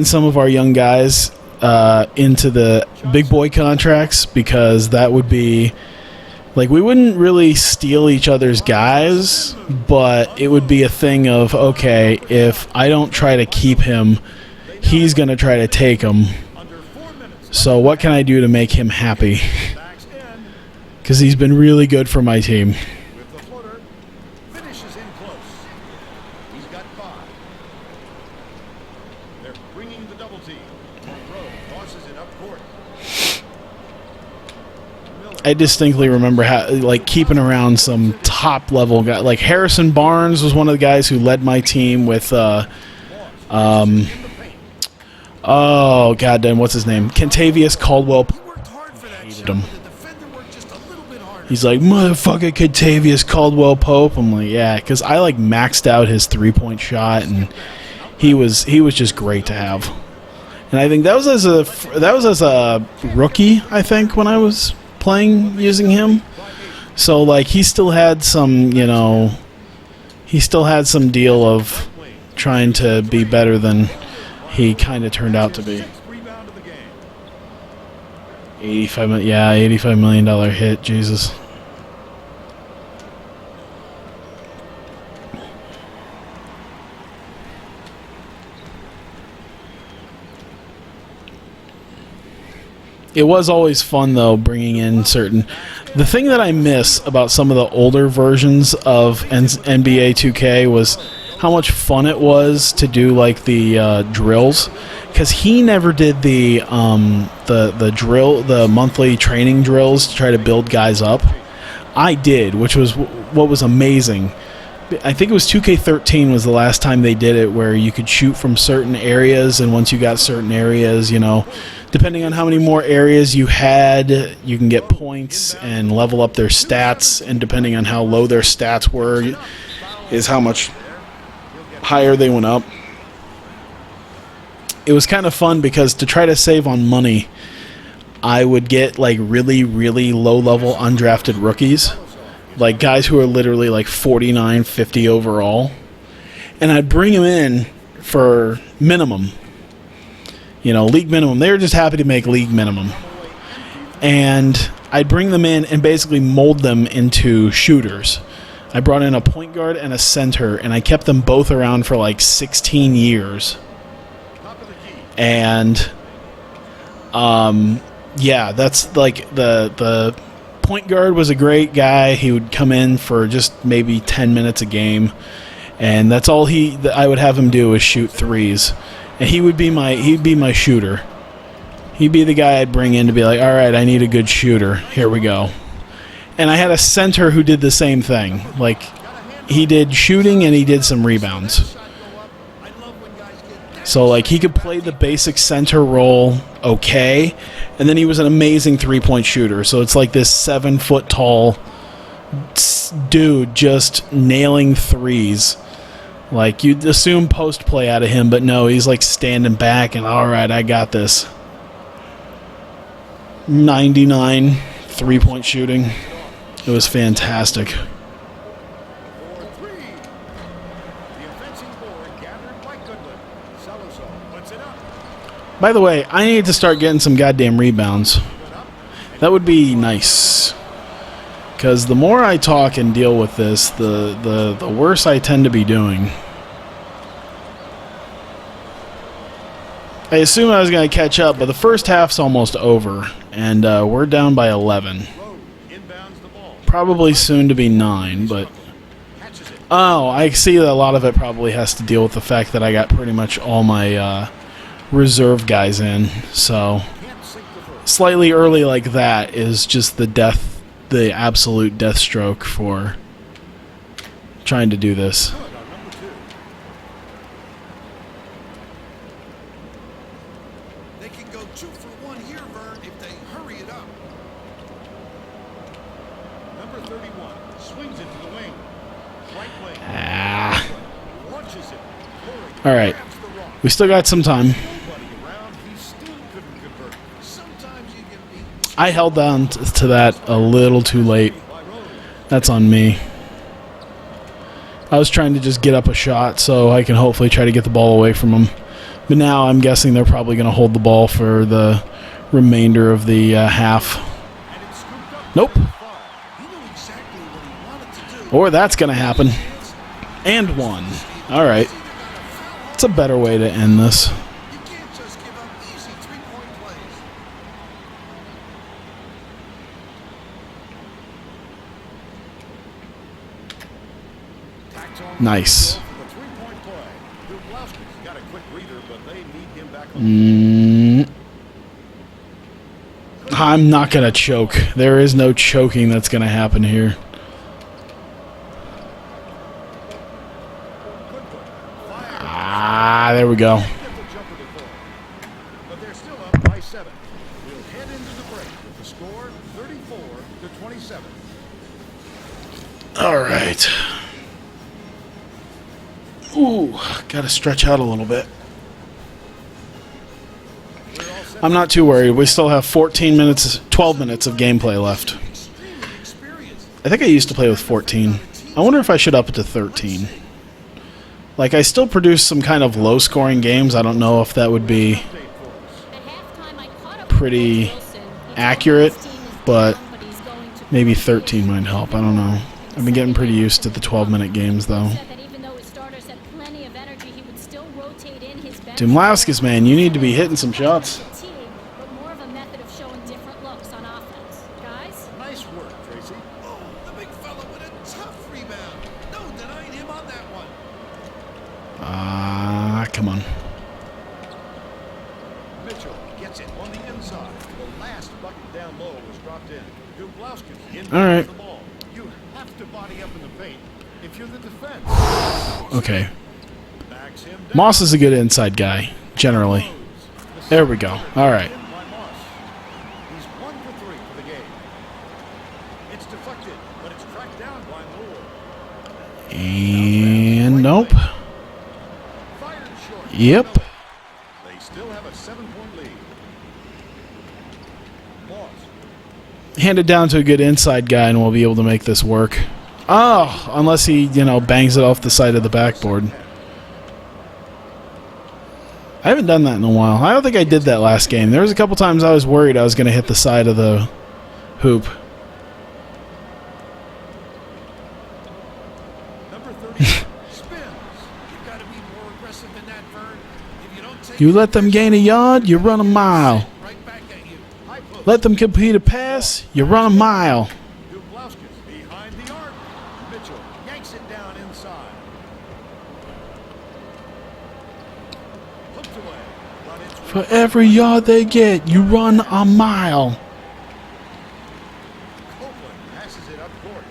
some of our young guys into the big boy contracts, because that would be, like, we wouldn't really steal each other's guys, but it would be a thing of, okay, if I don't try to keep him, he's going to try to take him. Under 4 minutes. So what can I do to make him happy? Backs in Because he's been really good for my team. with the footer. Finishes in close. He's got 5. They're bringing the double team. Monroe tosses it up court. Miller. I distinctly remember like keeping around some top level guy. Like Harrison Barnes was one of the guys who led my team with In the paint. oh goddamn, what's his name? Kentavious Caldwell. He worked hard for that Hated shot, him. but the defender worked just a little bit harder. He's like, motherfucker, Kentavious Caldwell Pope. I'm like, yeah, because I like maxed out his 3-point shot, and he was just great to have. And I think that was as a rookie, I think, when I was playing using him. So like he still had some, he still had some deal of trying to be better than he kind of turned out to be. 85 million dollar hit, Jesus. It was always fun, though, bringing in certain... The thing that I miss about some of the older versions of NBA 2K was how much fun it was to do, like, the drills. Because he never did the monthly training drills to try to build guys up. I did, which was what was amazing. I think it was 2K13 was the last time they did it, where you could shoot from certain areas, and once you got certain areas, depending on how many more areas you had, you can get points and level up their stats, and depending on how low their stats were is how much higher they went up. It was kind of fun because to try to save on money, I would get like really, really low-level undrafted rookies, like guys who are literally like 49, 50 overall, and I'd bring them in for minimum. League minimum. They were just happy to make league minimum. And I'd bring them in and basically mold them into shooters. I brought in a point guard and a center, and I kept them both around for like 16 years. And, that's like the point guard was a great guy. He would come in for just maybe 10 minutes a game, and that's all I would have him do is shoot threes. And he'd be my shooter. He'd be the guy I'd bring in to be like, all right, I need a good shooter. Here we go. And I had a center who did the same thing. Like, he did shooting and he did some rebounds. So, like, he could play the basic center role okay, and then he was an amazing three-point shooter. So it's like this 7-foot-tall dude just nailing threes. Like, you'd assume post-play out of him, but no, he's like standing back and, all right, I got this. 99 three-point shooting. It was fantastic. By the way, I need to start getting some goddamn rebounds. That would be nice. Because the more I talk and deal with this, the worse I tend to be doing. I assume I was going to catch up, but the first half's almost over, and we're down by 11. Probably soon to be 9, but... Oh, I see that a lot of it probably has to deal with the fact that I got pretty much all my reserve guys in, so... Slightly early like that is just the absolute death stroke for trying to do this. They can go 2 for 1 here, Vern, if they hurry it up. Number 31 swings it to the wing. Right wing. Launches it. All right. We still got some time. I held on to that a little too late. That's on me. I was trying to just get up a shot so I can hopefully try to get the ball away from them. But now I'm guessing they're probably going to hold the ball for the remainder of the half. Nope. Or that's going to happen. And one. All right. It's a better way to end this. Nice. I'm not going to choke. There is no choking that's going to happen here. There we go. But they're still up by 7. We'll head into the break with the score 34-27. All right. Ooh, got to stretch out a little bit. I'm not too worried. We still have 14 minutes, 12 minutes of gameplay left. Extremely experienced. I think I used to play with 14. I wonder if I should up it to 13. Like, I still produce some kind of low-scoring games. I don't know if that would be At halftime, I caught up pretty with Wilson. He accurate, told me his team is but down, he's going to maybe play 13 might help. I don't know. I've been getting pretty used to the 12-minute games, though. Said that even though his starters had plenty of energy, he would still rotate in his bench. Dumlauskas, man, you need to be hitting some shots. Fatigue, but more of a method of showing different looks on offense. Guys, Nice work, Tracy. Oh, the big fella with a tough rebound. No denying him on that one. Come on. Mitchell gets it on the inside. The last bucket down low was dropped in. Dumlauskas in All right. the ball. You have to body up in the paint if you're the defense. Okay. Backs him down. Moss is a good inside guy, generally. There we go. All right. In by Moss. He's 1 for 3 for the game. It's deflected, but it's tracked down by Moore. And nope. Fired short. Yep. They still have a 7-point lead. Moss. Hand it down to a good inside guy and we'll be able to make this work. Oh, unless he, bangs it off the side of the backboard. I haven't done that in a while. I don't think I did that last game. There was a couple times I was worried I was going to hit the side of the hoop. Number 30 spins. You've got to be more aggressive than that, Vern. If you don't take You let them gain a yard, you run a mile. right back at you. High post. Let them complete a pass, you run a mile. Dumlauskas behind the arc. Mitchell yanks it down inside. Hooked away. But it's For every yard they get, you run a mile. Copeland passes it up court.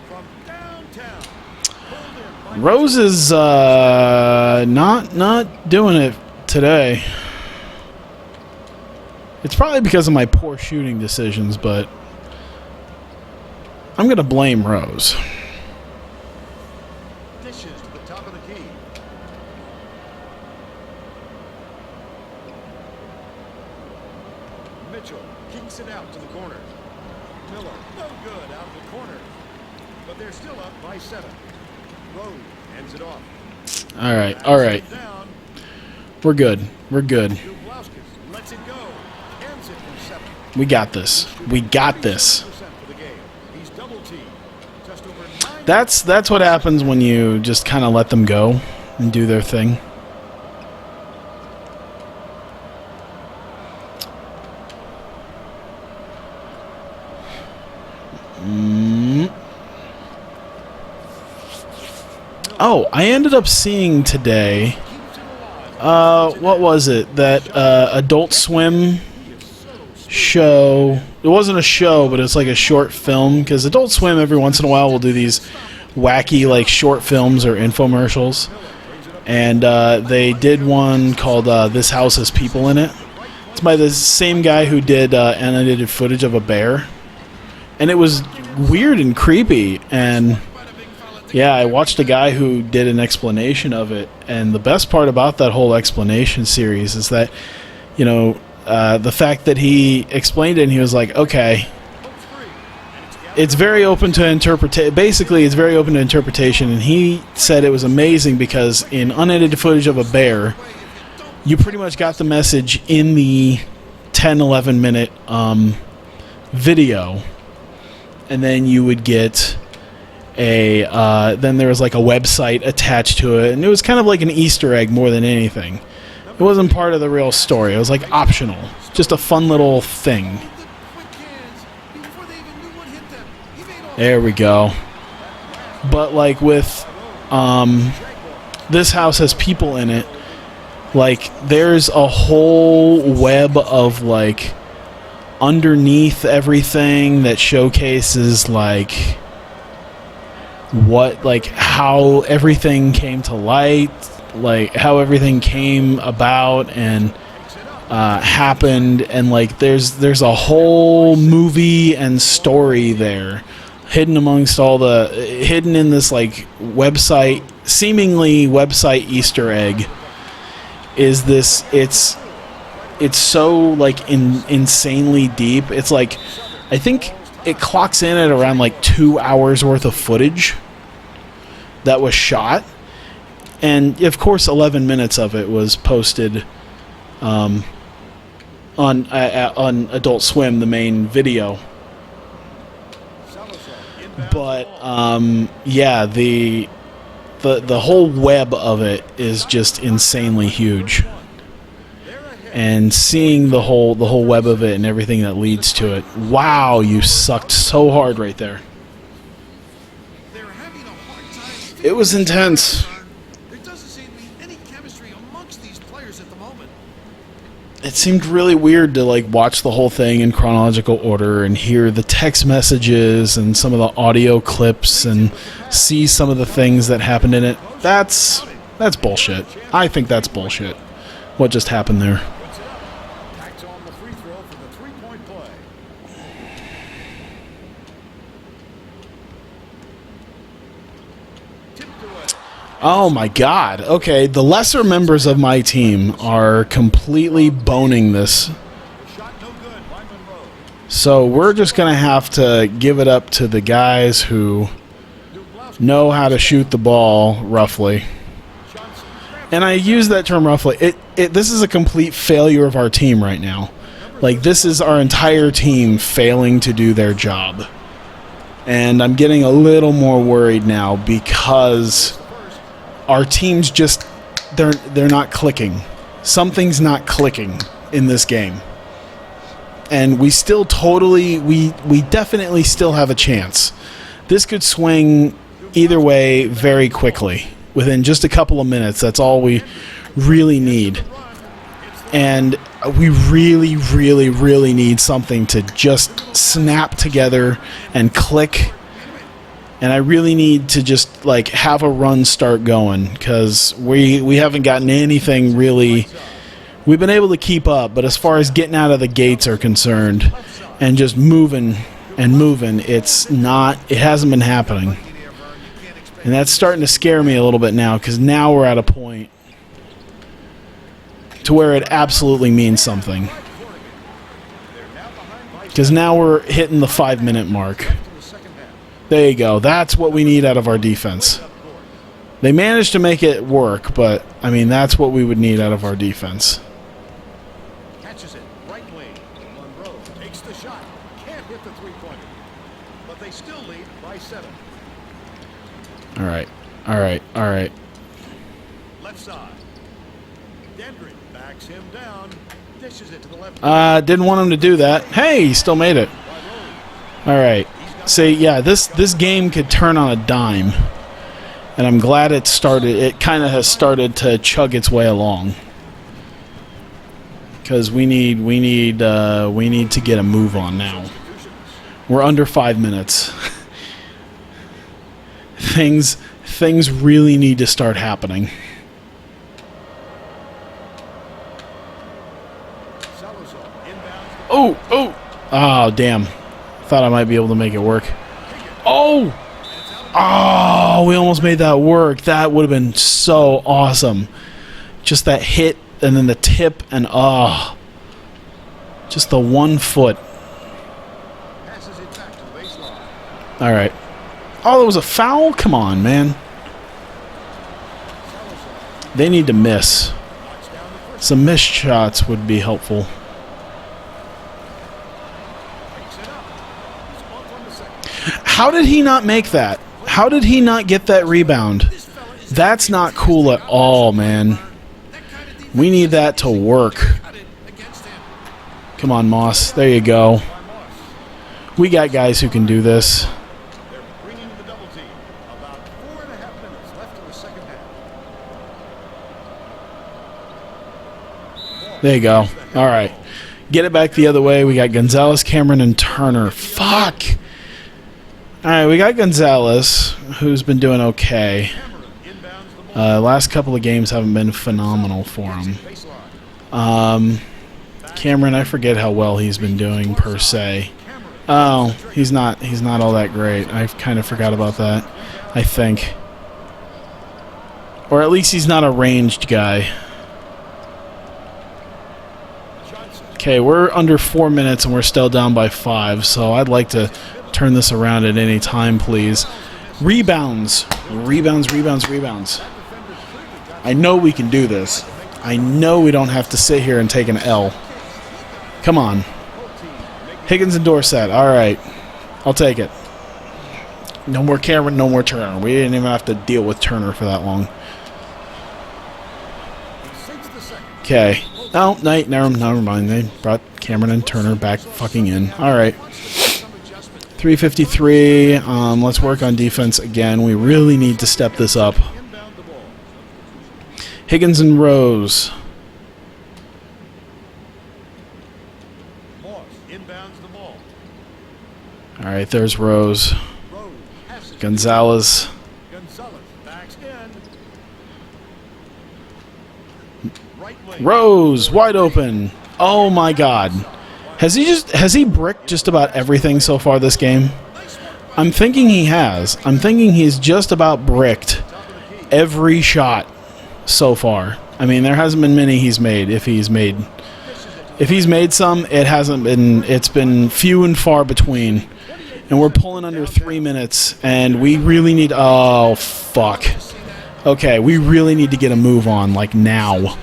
From downtown. Pulled in by Rose is not doing it today. It's probably because of my poor shooting decisions, but I'm going to blame Rose. dishes to the top of the key. Mitchell kicks it out to the corner. Miller, no good out of the corner. But they're still up by 7. Rose hands it off. All right, all right. Down. We're good. We're good. Dumlauskas lets it go. Ends it from 7. We got this. We got this. 37% for the game. He's double teamed. Just over 9. That's what happens when you just kind of let them go and do their thing. Oh, I ended up seeing today, what was it? That Adult Swim show. It wasn't a show, but it's like a short film, because Adult Swim every once in a while will do these wacky like short films or infomercials. And they did one called This House Has People in It. It's by the same guy who did unedited footage of a bear. And it was weird and creepy, and yeah, I watched a guy who did an explanation of it, and the best part about that whole explanation series is that, the fact that he explained it and he was like, okay, it's very open to interpretation. Basically, it's very open to interpretation, and he said it was amazing because in unedited footage of a bear, you pretty much got the message in the 10, 11 minute video, and then you would get then there was like a website attached to it, and it was kind of like an Easter egg more than anything. It wasn't part of the real story. It was like optional, just a fun little thing. There we go. But like with This House Has People in It, like there's a whole web of like underneath everything that showcases like how everything came to light, like how everything came about and happened, and like there's a whole movie and story there hidden amongst all the hidden in this like seemingly website Easter egg. It's it's so like insanely deep. It's like, I think it clocks in at around like 2 hours worth of footage that was shot, and of course 11 minutes of it was posted on Adult Swim, the main video. But yeah, the whole web of it is just insanely huge, and seeing the whole web of it and everything that leads to it. Wow, you sucked so hard right there. It was intense. There doesn't seem to be any chemistry amongst these players at the moment. It seemed really weird to like watch the whole thing in chronological order and hear the text messages and some of the audio clips and see some of the things that happened in it. That's bullshit. I think that's bullshit. What just happened there? Backs on the free throw for the three-point play. Tipped away. Oh my god. Okay, the lesser members of my team are completely boning this. Shot no good by Monroe. So we're just going to have to give it up to the guys who know how to shoot the ball roughly. And I use that term roughly. This is a complete failure of our team right now. Like, this is our entire team failing to do their job. And I'm getting a little more worried now because our team's just, they're not clicking. Something's not clicking in this game. And we still we definitely still have a chance. This could swing either way very quickly. Within just a couple of minutes, that's all we really need. And we really, really, really need something to just snap together and click. And I really need to just like have a run start going, because we haven't gotten anything really. We've been able to keep up, but as far as getting out of the gates are concerned and just moving and moving, it hasn't been happening. And that's starting to scare me a little bit now, because now we're at a point to where it absolutely means something. Because now we're hitting the 5-minute mark. There you go. That's what we need out of our defense. They managed to make it work, but, I mean, that's what we would need out of our defense. Catches it, right lane. Monroe takes the shot. Can't hit the three-pointer. But they still lead by 7. All right. All right. All right. Left side. Dendry backs him down. Dishes it to the left. Didn't want him to do that. Hey, he still made it. All right. See, yeah, this game could turn on a dime. And I'm glad it started. It kind of has started to chug its way along. Because we need to get a move on now. We're under 5 minutes. Things really need to start happening. Oh, damn. Thought I might be able to make it work. Oh, we almost made that work. That would have been so awesome. Just that hit and then the tip and just the 1 foot. All right. Oh, there was a foul? Come on, man. They need to miss. Some missed shots would be helpful. How did he not make that? How did he not get that rebound? That's not cool at all, man. We need that to work. Come on, Moss. There you go. We got guys who can do this. There you go. All right. Get it back the other way. We got Gonzalez, Cameron, and Turner. Fuck. All right, we got Gonzalez, who's been doing okay. Last couple of games haven't been phenomenal for him. Cameron, I forget how well he's been doing per se. Oh, he's not all that great. I kind of forgot about that, I think. Or at least he's not a ranged guy. Okay, we're under 4 minutes and we're still down by 5, so I'd like to turn this around at any time, please. Rebounds. Rebounds, rebounds, rebounds. I know we can do this. I know we don't have to sit here and take an L. Come on. Higgins and Dorsett. All right. I'll take it. No more Cameron, no more Turner. We didn't even have to deal with Turner for that long. Okay. Oh, never mind. They brought Cameron and Turner back fucking in. All right. 3:53. Let's work on defense again. We really need to step this up. Higgins and Rose. All right, there's Rose. Gonzalez. Rose, wide open. Oh my God. Has he bricked just about everything so far this game? I'm thinking he has. I'm thinking he's just about bricked every shot so far. I mean, there hasn't been many he's made. If he's made some, it hasn't been. It's been few and far between. And we're pulling under 3 minutes, and we really need. Oh fuck. Okay, we really need to get a move on, like now.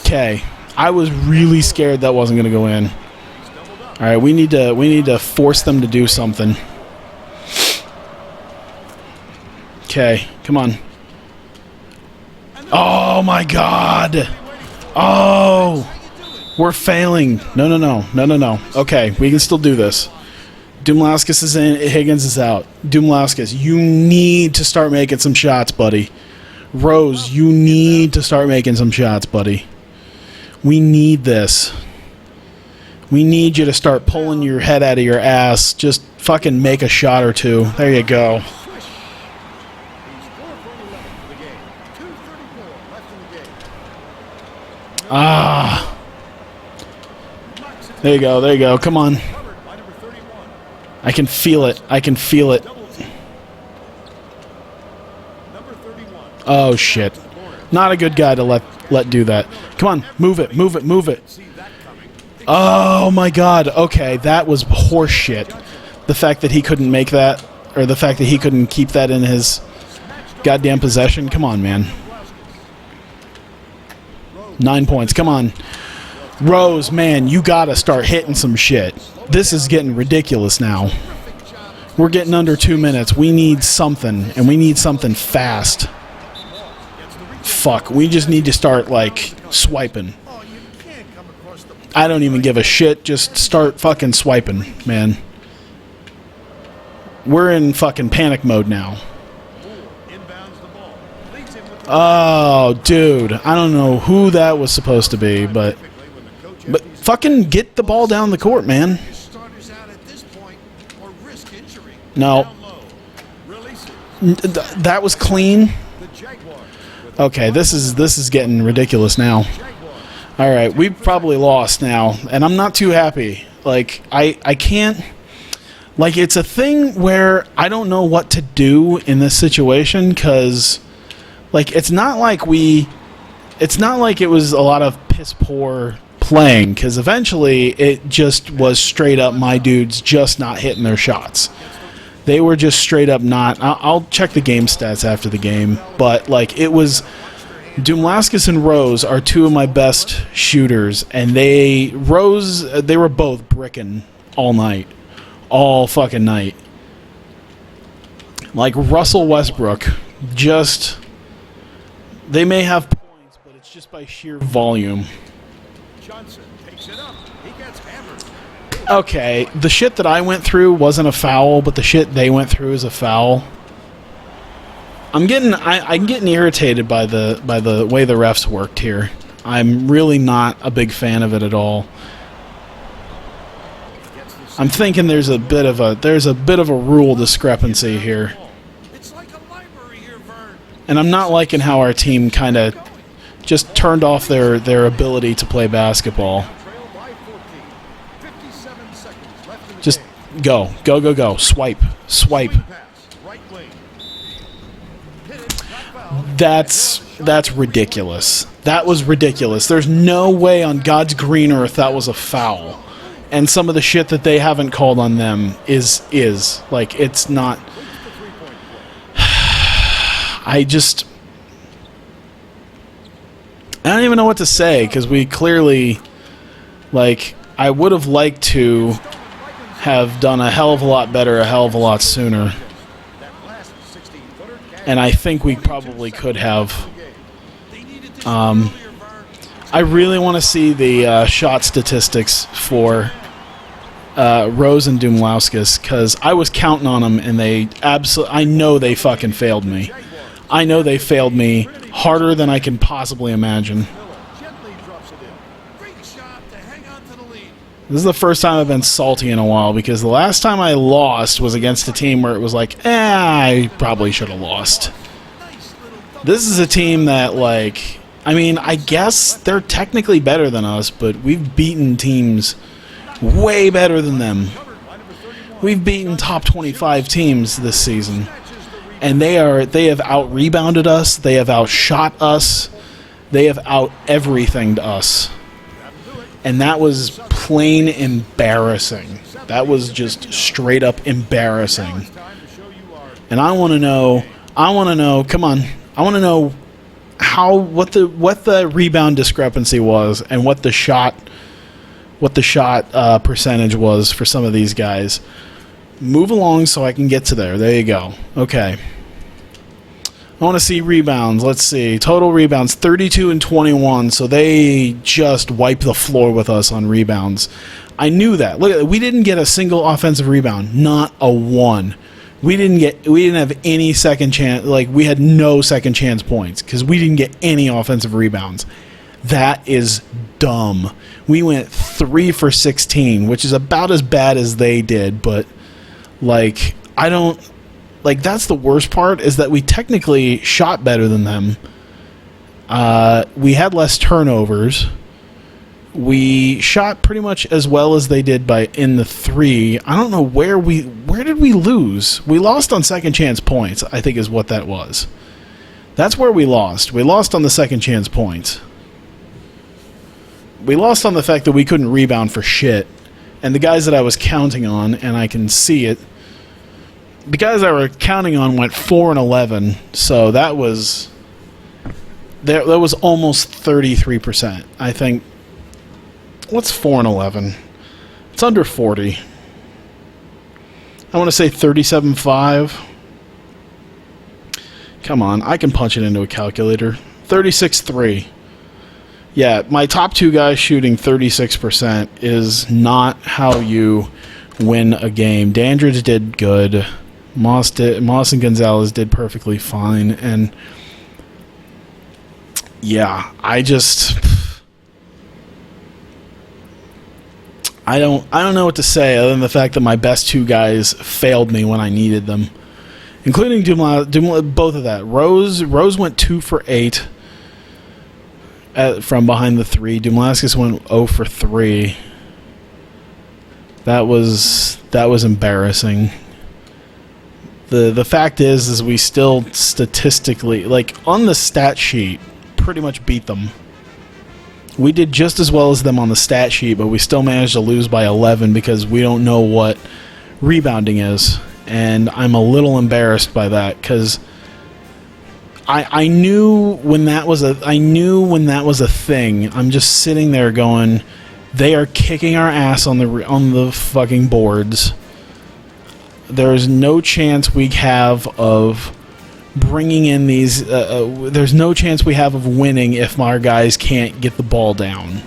Okay, I was really scared that wasn't going to go in. All right, we need to force them to do something. Okay, come on. Oh my God! Oh, we're failing. No. Okay, we can still do this. Dumlauskas is in. Higgins is out. Dumlauskas, you need to start making some shots, buddy. Rose, you need to start making some shots, buddy. We need this. We need you to start pulling your head out of your ass. Just fucking make a shot or two. There you go. Ah. There you go. Come on. I can feel it. Oh, shit. Not a good guy to let do that. Come on, move it. Oh my God. Okay, that was horse shit. The fact that he couldn't make that, or the fact that he couldn't keep that in his goddamn possession. Come on, man. 9 points. Come on. Rose, man, you gotta start hitting some shit. This is getting ridiculous now. We're getting under 2 minutes. We need something, and we need something fast. Fuck, we just need to start, like, swiping. I don't even give a shit. Just start fucking swiping, man. We're in fucking panic mode now. Oh, dude. I don't know who that was supposed to be, but fucking get the ball down the court, man. No. That was clean. Okay, this is getting ridiculous now. All right, we've probably lost now, and I'm not too happy. Like, I can't... Like, it's a thing where I don't know what to do in this situation, because, like, it's not like it was a lot of piss-poor playing, because eventually it just was straight up my dudes just not hitting their shots. They were just straight up not... I'll check the game stats after the game, but, like, it was... Dumlauskas and Rose are two of my best shooters, and they were both bricking all night. All fucking night. Like Russell Westbrook, just... They may have points, but it's just by sheer volume. Johnson takes it up. He gets hammered. Okay, the shit that I went through wasn't a foul, but the shit they went through is a foul. I'm getting irritated by the way the refs worked here. I'm really not a big fan of it at all. I'm thinking there's a bit of a rule discrepancy here. And I'm not liking how our team kind of just turned off their ability to play basketball. Just go. Swipe. That's ridiculous. That was ridiculous. There's no way on God's green earth that was a foul. And some of the shit that they haven't called on them is like, it's not. I don't even know what to say, because we clearly, like, I would have liked to have done a hell of a lot better a hell of a lot sooner. And I think we probably could have. I really want to see the shot statistics for Rose and Dumlauskas, because I was counting on them, and they I know they fucking failed me. I know they failed me harder than I can possibly imagine. This is the first time I've been salty in a while, because the last time I lost was against a team where it was like, I probably should have lost. This is a team that, like, I mean, I guess they're technically better than us, but we've beaten teams way better than them. We've beaten top 25 teams this season, and they have out-rebounded us, they have outshot us, they have out-everything to us. And that was plain embarrassing. That was just straight up embarrassing. And I want to know, come on, I want to know what the rebound discrepancy was, and what the shot percentage was for some of these guys. Move along so I can get to there. There you go. Okay. I want to see rebounds. Let's see. Total rebounds, 32 and 21, so they just wiped the floor with us on rebounds. I knew that. Look, we didn't get a single offensive rebound. Not a one. We didn't have any second chance. Like, we had no second chance points because we didn't get any offensive rebounds. That is dumb. We went 3 for 16, which is about as bad as they did, but, like, I don't... Like, that's the worst part, is that we technically shot better than them. We had less turnovers. We shot pretty much as well as they did in the 3. I don't know where did we lose? We lost on second chance points, I think is what that was. That's where we lost. We lost on the second chance points. We lost on the fact that we couldn't rebound for shit. And the guys that I was counting on, and I can see it, the guys I were counting on went 4 and 11, so that was almost 33%. I think. What's 4 and 11? It's under 40. I want to say 37.5. Come on, I can punch it into a calculator. 36.3. Yeah, my top 2 guys shooting 36% is not how you win a game. Dandridge did good. Moss and Gonzalez did perfectly fine, and yeah, I don't know what to say other than the fact that my best 2 guys failed me when I needed them, including both of that. Rose went 2 for 8 from behind the 3. Dumlauskas went 0 for 3. That was embarrassing. The fact is we still statistically, like, on the stat sheet, pretty much beat them. We did just as well as them on the stat sheet, but we still managed to lose by 11 because we don't know what rebounding is. And I'm a little embarrassed by that, because I knew when that was a thing. I'm just sitting there going, they are kicking our ass on the fucking boards. There's no chance we have of bringing in these... there's no chance we have of winning if our guys can't get the ball down.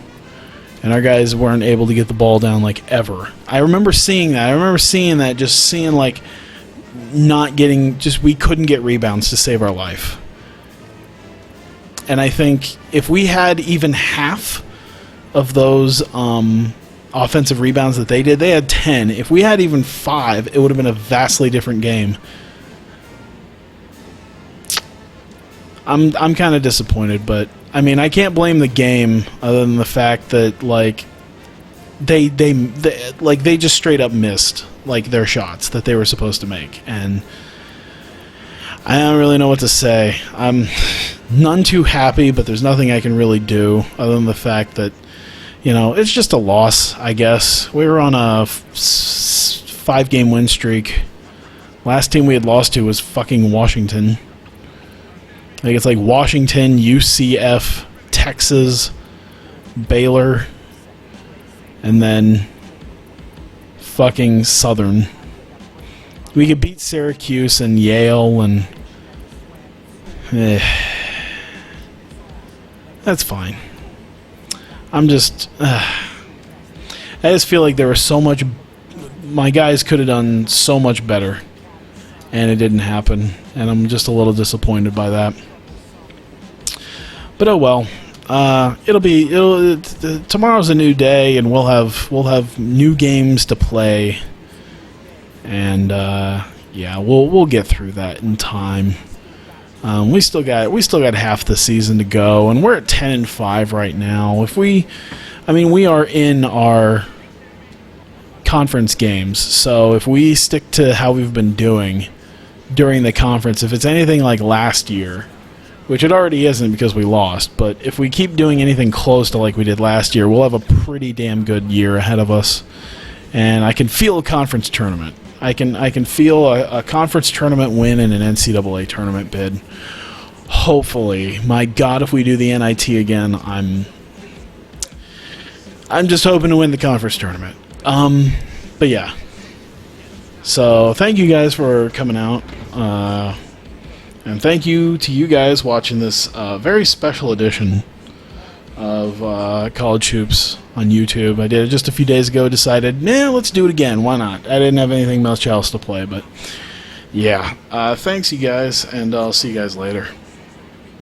And our guys weren't able to get the ball down, like, ever. I remember seeing that. Just seeing, like, not getting... Just, we couldn't get rebounds to save our life. And I think if we had even half of those... offensive rebounds that they did, they had 10. If we had even 5, it would have been a vastly different game. I'm kind of disappointed, but I mean, I can't blame the game other than the fact that, like, they just straight up missed, like, their shots that they were supposed to make. And I don't really know what to say. I'm none too happy, but there's nothing I can really do other than the fact that, you know, it's just a loss, I guess. We were on a 5-game win streak. Last team we had lost to was fucking Washington. I think it's like Washington, UCF, Texas, Baylor, and then fucking Southern. We could beat Syracuse and Yale and... That's fine. I'm just... I just feel like there was so much... My guys could have done so much better. And it didn't happen. And I'm just a little disappointed by that. But oh well. Tomorrow's a new day, and we'll have new games to play. And yeah, we'll get through that in time. We still got half the season to go, and we're at 10-5 right now. We are in our conference games, so if we stick to how we've been doing during the conference, if it's anything like last year, which it already isn't because we lost, but if we keep doing anything close to like we did last year, we'll have a pretty damn good year ahead of us. And I can feel a conference tournament. I can feel a conference tournament win and an NCAA tournament bid. Hopefully. My God, if we do the NIT again, I'm just hoping to win the conference tournament. But yeah. So thank you guys for coming out. And thank you to you guys watching this very special edition of College Hoops on YouTube. I did it just a few days ago, decided, let's do it again. Why not? I didn't have anything much else to play, but yeah. Thanks, you guys, and I'll see you guys later.